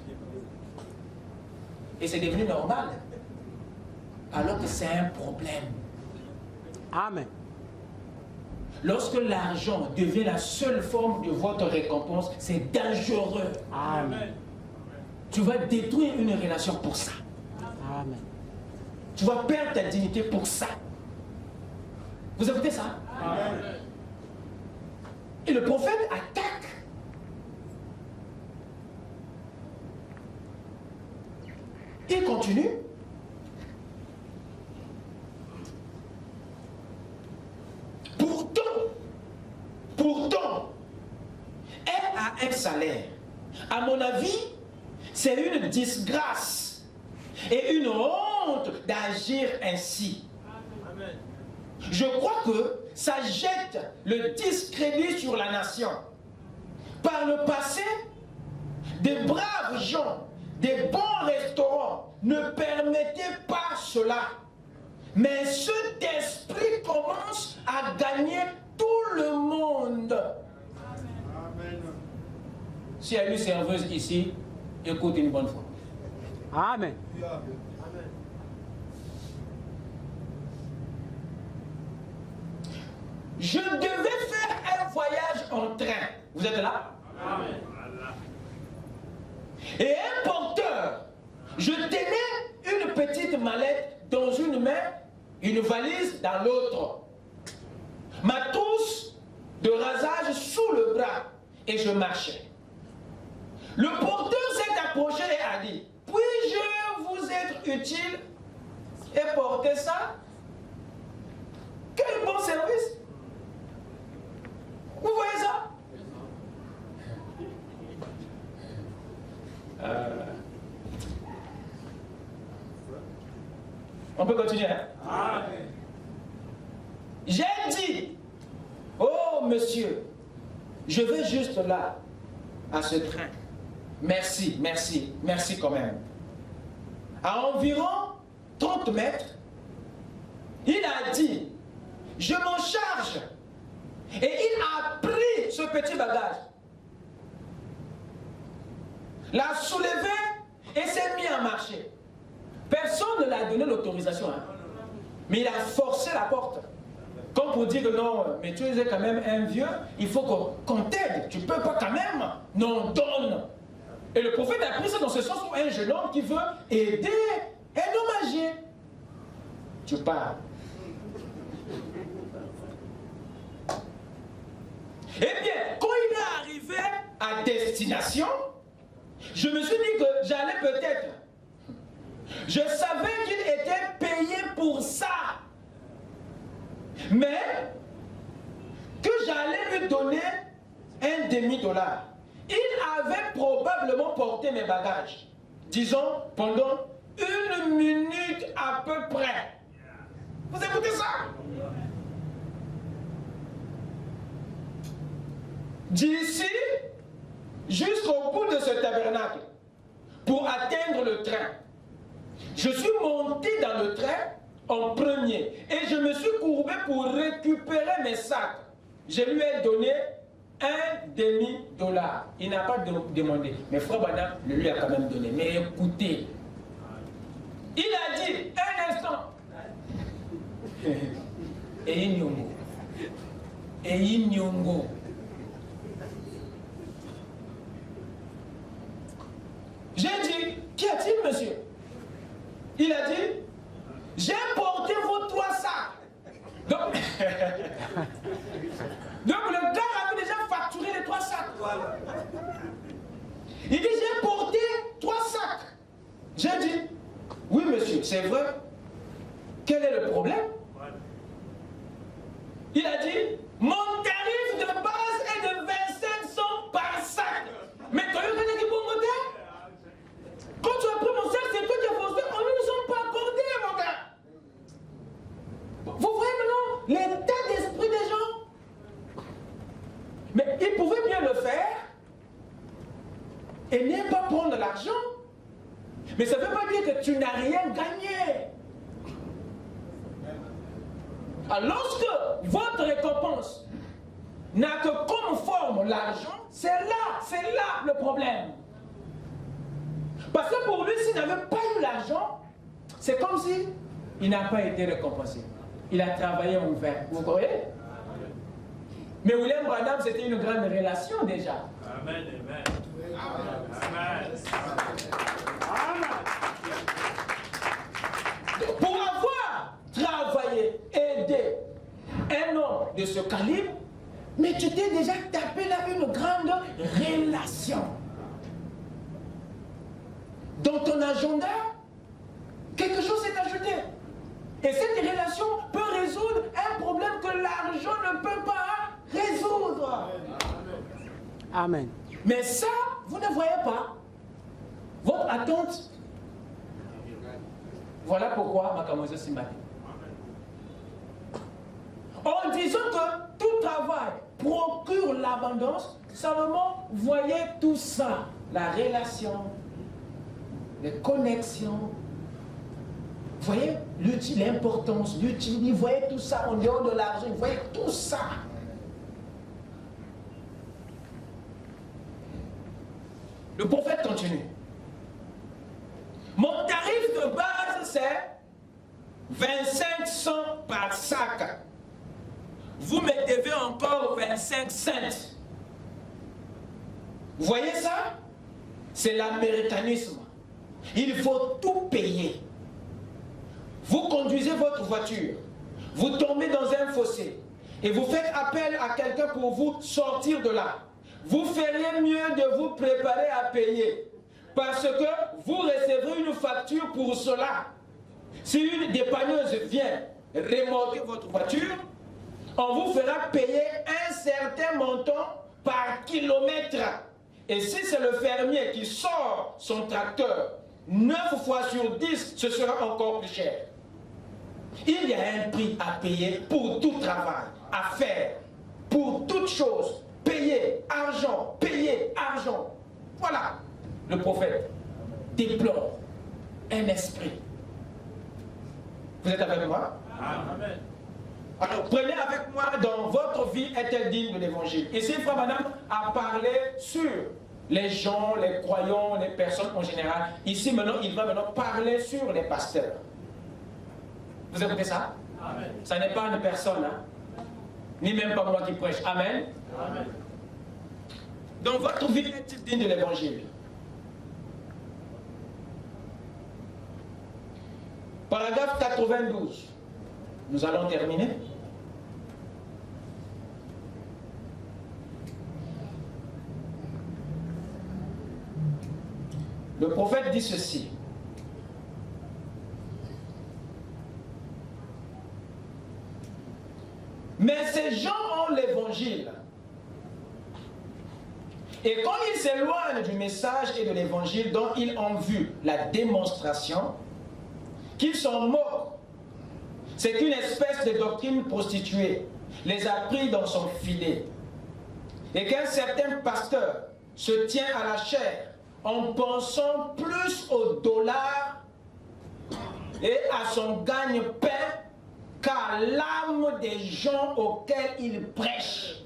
Et c'est devenu normal. Alors que c'est un problème. Amen. Lorsque l'argent devient la seule forme de votre récompense, c'est dangereux. Amen. Tu vas détruire une relation pour ça. Amen. Tu vas perdre ta dignité pour ça. Vous écoutez ça? Amen. Et le prophète attaque. Il continue. Pourtant, elle a un salaire. À mon avis, c'est une disgrâce et une honte d'agir ainsi. Amen. Je crois que ça jette le discrédit sur la nation. Par le passé, des braves gens, des bons restaurants ne permettaient pas cela. Mais cet esprit commence à gagner tout le monde. Amen. S'il y a une serveuse ici, écoute une bonne fois. Amen. Je devais faire un voyage en train. Vous êtes là? Amen. Et un porteur, je tenais une petite mallette dans une main, une valise dans l'autre. Ma trousse de rasage sous le bras et je marchais. Le porteur s'est approché et a dit, puis-je vous être utile et porter ça? Quel bon service! Vous voyez ça? On peut continuer. Hein? Amen. J'ai dit, oh monsieur, je vais juste là, à ce train. Merci, merci, merci quand même. À environ 30 mètres, il a dit, je m'en charge. Et il a pris ce petit bagage, l'a soulevé et s'est mis à marcher. Personne ne l'a donné l'autorisation, hein. Mais il a forcé la porte. Comme pour dire non, mais tu es quand même un vieux, il faut qu'on t'aide. Tu ne peux pas quand même. Non, donne. Et le prophète a pris ça dans ce sens où un jeune homme qui veut aider un homme âgé. Tu parles. Eh bien, quand il est arrivé à destination, je me suis dit que j'allais peut-être. Je savais qu'il était payé pour ça. Mais que j'allais lui donner un demi-dollar. Il avait probablement porté mes bagages, disons, pendant 1 minute à peu près. Vous écoutez ça? D'ici jusqu'au bout de ce tabernacle, pour atteindre le train, je suis monté dans le train en premier et je me suis courbé pour récupérer mes sacs. Je lui ai donné un demi-dollar. Il n'a pas demandé. Mais Frère Branham le lui a quand même donné. Mais écoutez, il a dit, un instant. Et Nyongo. Et Nyongo. J'ai dit, qu'y a-t-il, monsieur? Il a dit, j'ai porté vos 3 sacs. Donc, le gars avait déjà facturé les 3 sacs. Il dit, j'ai porté 3 sacs. J'ai dit, oui monsieur, c'est vrai. Quel est le problème? Il a dit, mon tarif de base est de 25 cents par sac. Mais quand il a dit, bon modèle, quand tu as pris mon sac, c'est toi qui as forcé, on ne nous sommes pas accordés, mon gars. Vous voyez maintenant l'état d'esprit des gens? Mais ils pouvaient bien le faire et ne pas prendre l'argent. Mais ça ne veut pas dire que tu n'as rien gagné. Alors, lorsque votre récompense n'a que comme forme l'argent, c'est là le problème. Parce que pour lui, s'il n'avait pas eu l'argent, c'est comme si il n'a pas été récompensé. Il a travaillé en vain. Vous voyez? Mais William Branham, c'était une grande relation déjà. Amen, amen. Amen. Amen. Pour avoir travaillé, aidé un homme de ce calibre, mais tu t'es déjà tapé là une grande relation. Dans ton agenda, quelque chose s'est ajouté. Et cette relation peut résoudre un problème que l'argent ne peut pas résoudre. Amen. Mais ça, vous ne voyez pas. Votre attente. Voilà pourquoi Makamozo Simbali. En disant que tout travail procure l'abondance, Salomon voyait tout ça. La relation, les connexions. Vous voyez l'importance, l'utilité. Il voyait tout ça en dehors de l'argent. Il voyait tout ça. Le prophète continue. Mon tarif de base, c'est 25 cents par sac. Vous me devez encore 25 cents. Vous voyez ça? c'est l'américanisme. Il faut tout payer. Vous conduisez votre voiture, vous tombez dans un fossé et vous faites appel à quelqu'un pour vous sortir de là. Vous feriez mieux de vous préparer à payer parce que vous recevrez une facture pour cela. Si une dépanneuse vient remorquer votre voiture, on vous fera payer un certain montant par kilomètre. Et si c'est le fermier qui sort son tracteur 9 fois sur 10, ce sera encore plus cher. Il y a un prix à payer pour tout travail, à faire, pour toute chose. Payer, argent, payer, argent. Voilà, le prophète déplore un esprit. Vous êtes avec moi? Amen. Alors, prenez avec moi dans votre vie est-elle digne de l'évangile. Ici, Frère Madame a parlé sur les gens, les croyants, les personnes en général. Ici, maintenant, il va maintenant parler sur les pasteurs. Vous écoutez ça? Amen. Ça n'est pas une personne, hein? Ni même pas moi qui prêche. Amen. Amen. Dans votre vie est-il digne de l'évangile? Paragraphe 92. Nous allons terminer. Le prophète dit ceci. Mais ces gens ont l'évangile. Et quand ils s'éloignent du message et de l'évangile dont ils ont vu la démonstration, qu'ils s'en moquent, c'est une espèce de doctrine prostituée, les a pris dans son filet. Et qu'un certain pasteur se tient à la chair en pensant plus au dollar et à son gagne-pain qu'à l'âme des gens auxquels il prêche.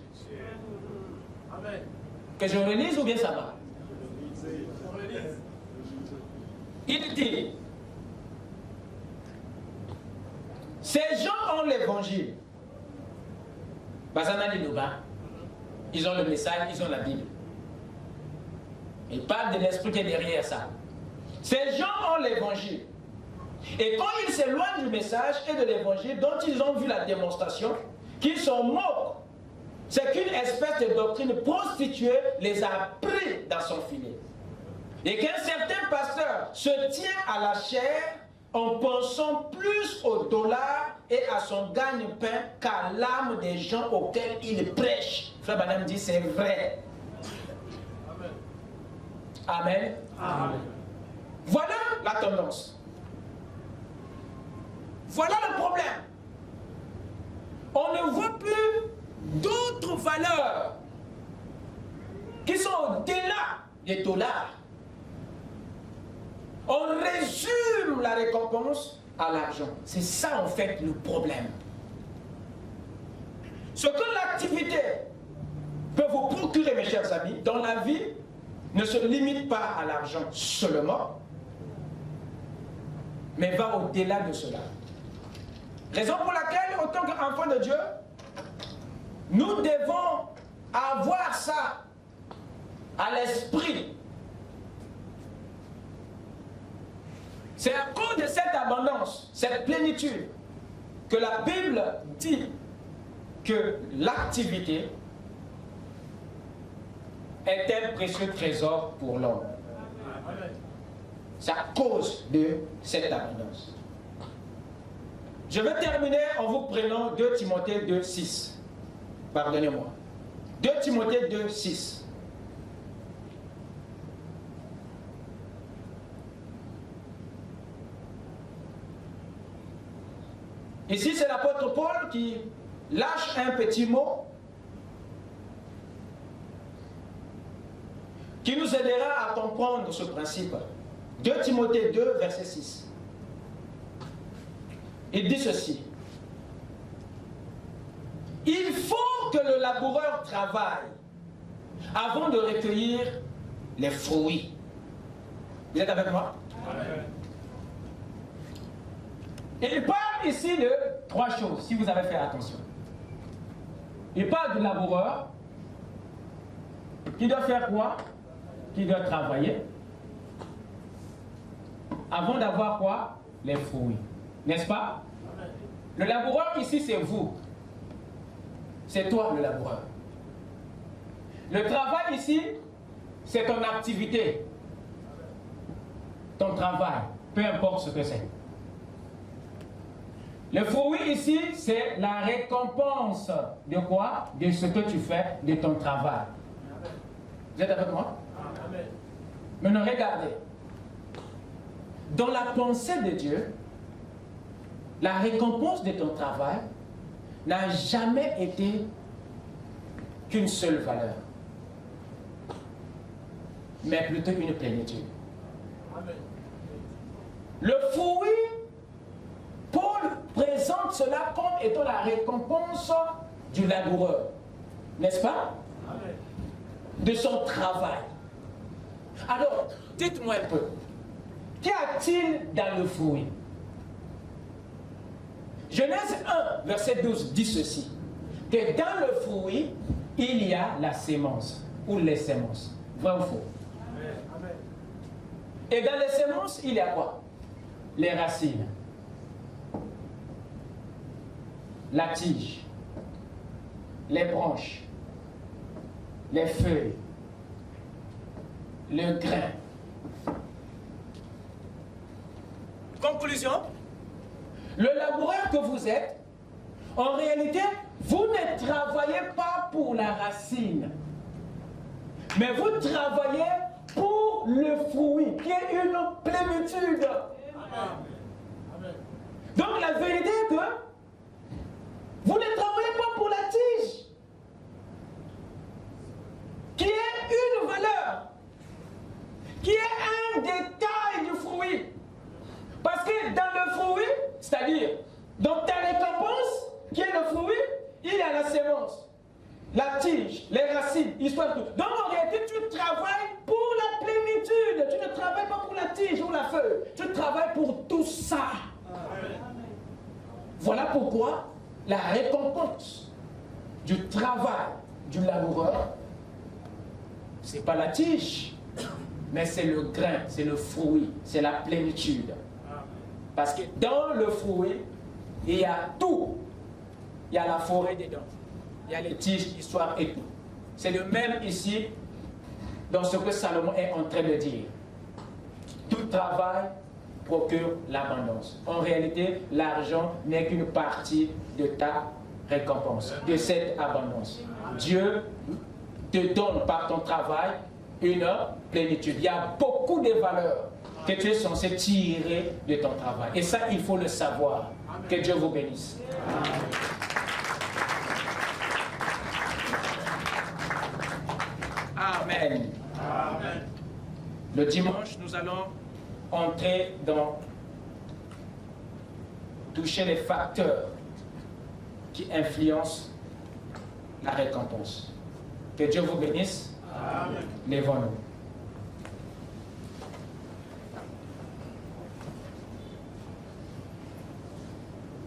Amen. Que je relise ou bien ça va? Il dit, ces gens ont l'évangile. Ils ont le message, ils ont la Bible. Il parle de l'esprit qui est derrière ça. Ces gens ont l'évangile. Et quand ils s'éloignent du message et de l'évangile dont ils ont vu la démonstration, qu'ils s'en moquent, c'est qu'une espèce de doctrine prostituée les a pris dans son filet. Et qu'un certain pasteur se tient à la chair en pensant plus au dollar et à son gagne-pain qu'à l'âme des gens auxquels il prêche. Frère Branham dit c'est vrai. Amen. Amen. Voilà la tendance. Voilà le problème. On ne voit plus d'autres valeurs qui sont au-delà des dollars. On résume la récompense à l'argent. C'est ça en fait le problème. Ce que l'activité peut vous procurer, mes chers amis, dans la vie, ne se limite pas à l'argent seulement, mais va au-delà de cela. Raison pour laquelle, en tant qu'enfants de Dieu, nous devons avoir ça à l'esprit. C'est à cause de cette abondance, cette plénitude, que la Bible dit que l'activité est un précieux trésor pour l'homme. C'est à cause de cette abondance. Je vais terminer en vous prenant 2 Timothée 2, 6. Pardonnez-moi. 2 Timothée 2, 6. Ici, c'est l'apôtre Paul qui lâche un petit mot qui nous aidera à comprendre ce principe. 2 Timothée 2, verset 6. Il dit ceci. Il faut que le laboureur travaille avant de recueillir les fruits. Vous êtes avec moi? Amen. Il parle ici de 3 choses, si vous avez fait attention. Il parle du laboureur qui doit faire quoi? Qui doit travailler. avant d'avoir quoi? Les fruits. N'est-ce pas? Le laboureur ici, c'est vous. C'est toi le laboureur. Le travail ici, c'est ton activité. Ton travail, peu importe ce que c'est. Le fruit ici, c'est la récompense de quoi? De ce que tu fais, de ton travail. Vous êtes avec moi? Maintenant, regardez. Dans la pensée de Dieu, la récompense de ton travail n'a jamais été qu'une seule valeur, mais plutôt une plénitude. Le fruit, Paul présente cela comme étant la récompense du laboureur, n'est-ce pas? De son travail. Alors, dites-moi un peu, qu'y a-t-il dans le fruit? Genèse 1, verset 12 dit ceci, que dans le fruit, il y a la sémence, ou les sémences. Vrai ou faux? Et dans les sémences, il y a quoi? Les racines, la tige, les branches, les feuilles, le grain. Conclusion, le laboureur que vous êtes, en réalité, vous ne travaillez pas pour la racine, mais vous travaillez pour le fruit, qui est une plénitude. Donc la vérité est que vous ne travaillez pas pour la tige, qui est une valeur, qui est un détail du fruit. Parce que dans le fruit, c'est-à-dire dans ta récompense, qui est le fruit, il y a la sémence, la tige, les racines, histoire de tout. Donc en réalité, tu travailles pour la plénitude. Tu ne travailles pas pour la tige ou la feuille. Tu travailles pour tout ça. Voilà pourquoi la récompense du travail du laboureur, ce n'est pas la tige, mais c'est le grain, c'est le fruit, c'est la plénitude. Parce que dans le fruit, il y a tout. Il y a la forêt dedans. Il y a les tiges, histoire et tout. C'est le même ici dans ce que Salomon est en train de dire. Tout travail procure l'abondance. En réalité, l'argent n'est qu'une partie de ta récompense, de cette abondance. Dieu te donne par ton travail une plénitude. Il y a beaucoup de valeurs que tu es censé tirer de ton travail. Et ça, il faut le savoir. Que Dieu vous bénisse. Amen. Amen. Le dimanche, nous allons entrer dans toucher les facteurs qui influencent la récompense. Que Dieu vous bénisse. Amen. Lèvons-nous.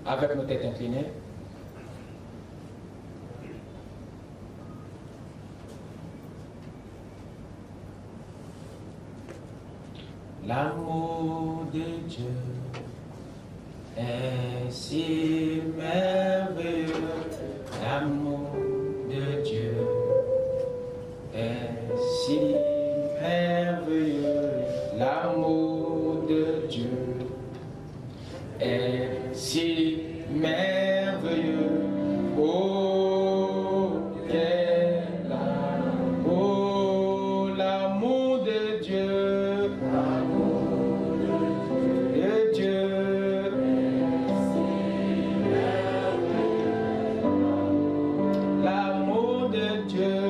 Avec nos têtes inclinées. L'amour de Dieu est si merveilleux. L'amour de Dieu est si merveilleux. L'amour de Dieu est si merveilleux. Oh, quel amour, l'amour de Dieu, l'amour de Dieu, l'amour de Dieu.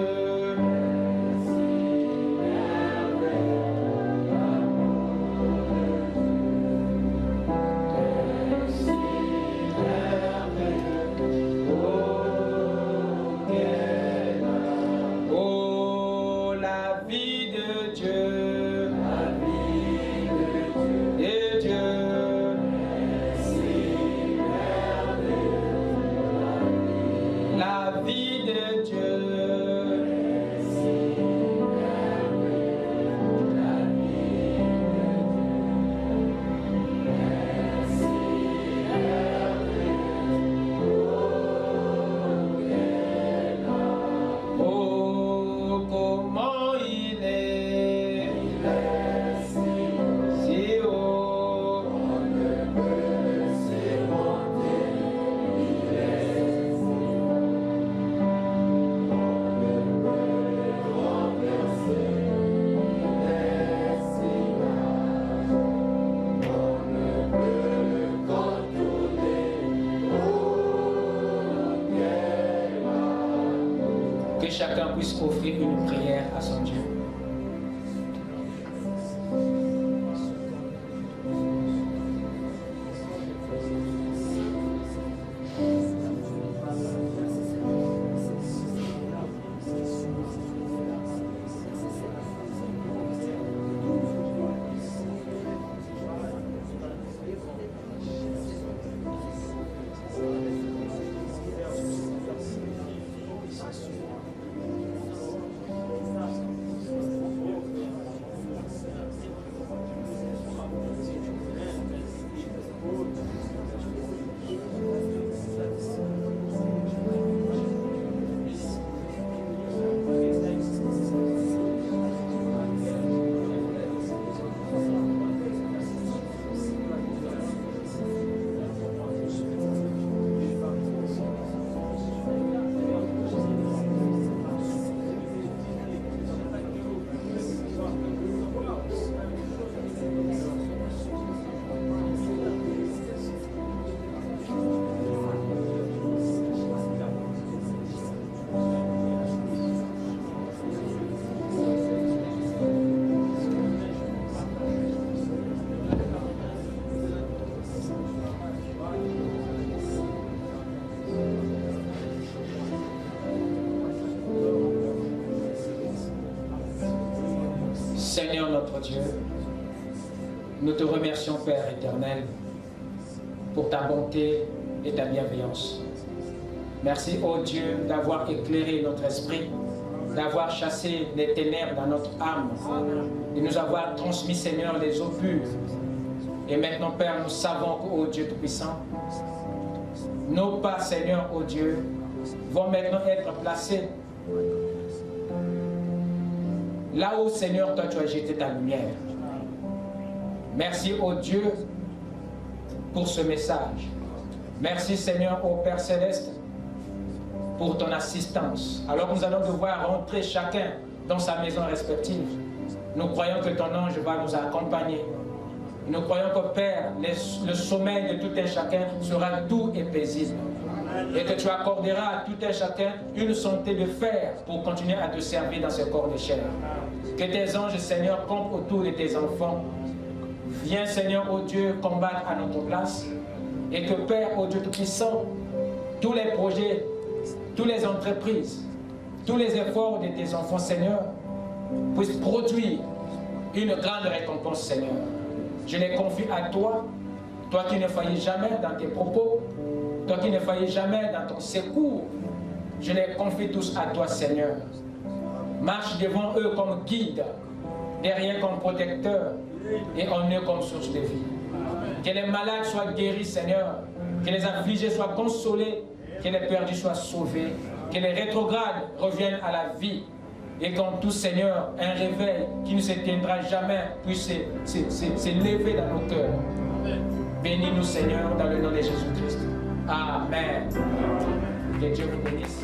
puisse offrir une prière à son Dieu. Seigneur notre Dieu, nous te remercions, Père éternel, pour ta bonté et ta bienveillance. Merci, ô Dieu, d'avoir éclairé notre esprit, d'avoir chassé les ténèbres dans notre âme, de nous avoir transmis, Seigneur, les eaux pures. Et maintenant, Père, nous savons qu'ô Dieu Tout-Puissant, nos pas, Seigneur, ô Dieu, vont maintenant être placés là où, Seigneur, toi, tu as jeté ta lumière. Merci, ô Dieu, pour ce message. Merci, Seigneur, ô Père Céleste, pour ton assistance. Alors nous allons devoir rentrer chacun dans sa maison respective. Nous croyons que ton ange va nous accompagner. Nous croyons que, Père, le sommeil de tout un chacun sera doux et paisible. Et que tu accorderas à tout un chacun une santé de fer pour continuer à te servir dans ce corps de chair. Que tes anges, Seigneur, campent autour de tes enfants. Viens, Seigneur, ô Dieu, combattre à notre place. Et que, Père, ô Dieu Tout-Puissant, tous les projets, toutes les entreprises, tous les efforts de tes enfants, Seigneur, puissent produire une grande récompense, Seigneur. Je les confie à toi, toi qui ne faillis jamais dans tes propos, toi qui ne faillis jamais dans ton secours. Je les confie tous à toi, Seigneur. Marche devant eux comme guide, derrière comme protecteur et en eux comme source de vie. Que les malades soient guéris, Seigneur. Que les affligés soient consolés. Que les perdus soient sauvés. Que les rétrogrades reviennent à la vie. Et qu'en tout, Seigneur, un réveil qui ne s'éteindra jamais puisse s'élever dans nos cœurs. Bénis-nous, Seigneur, dans le nom de Jésus-Christ. Amen. Que Dieu vous bénisse.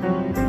Thank you.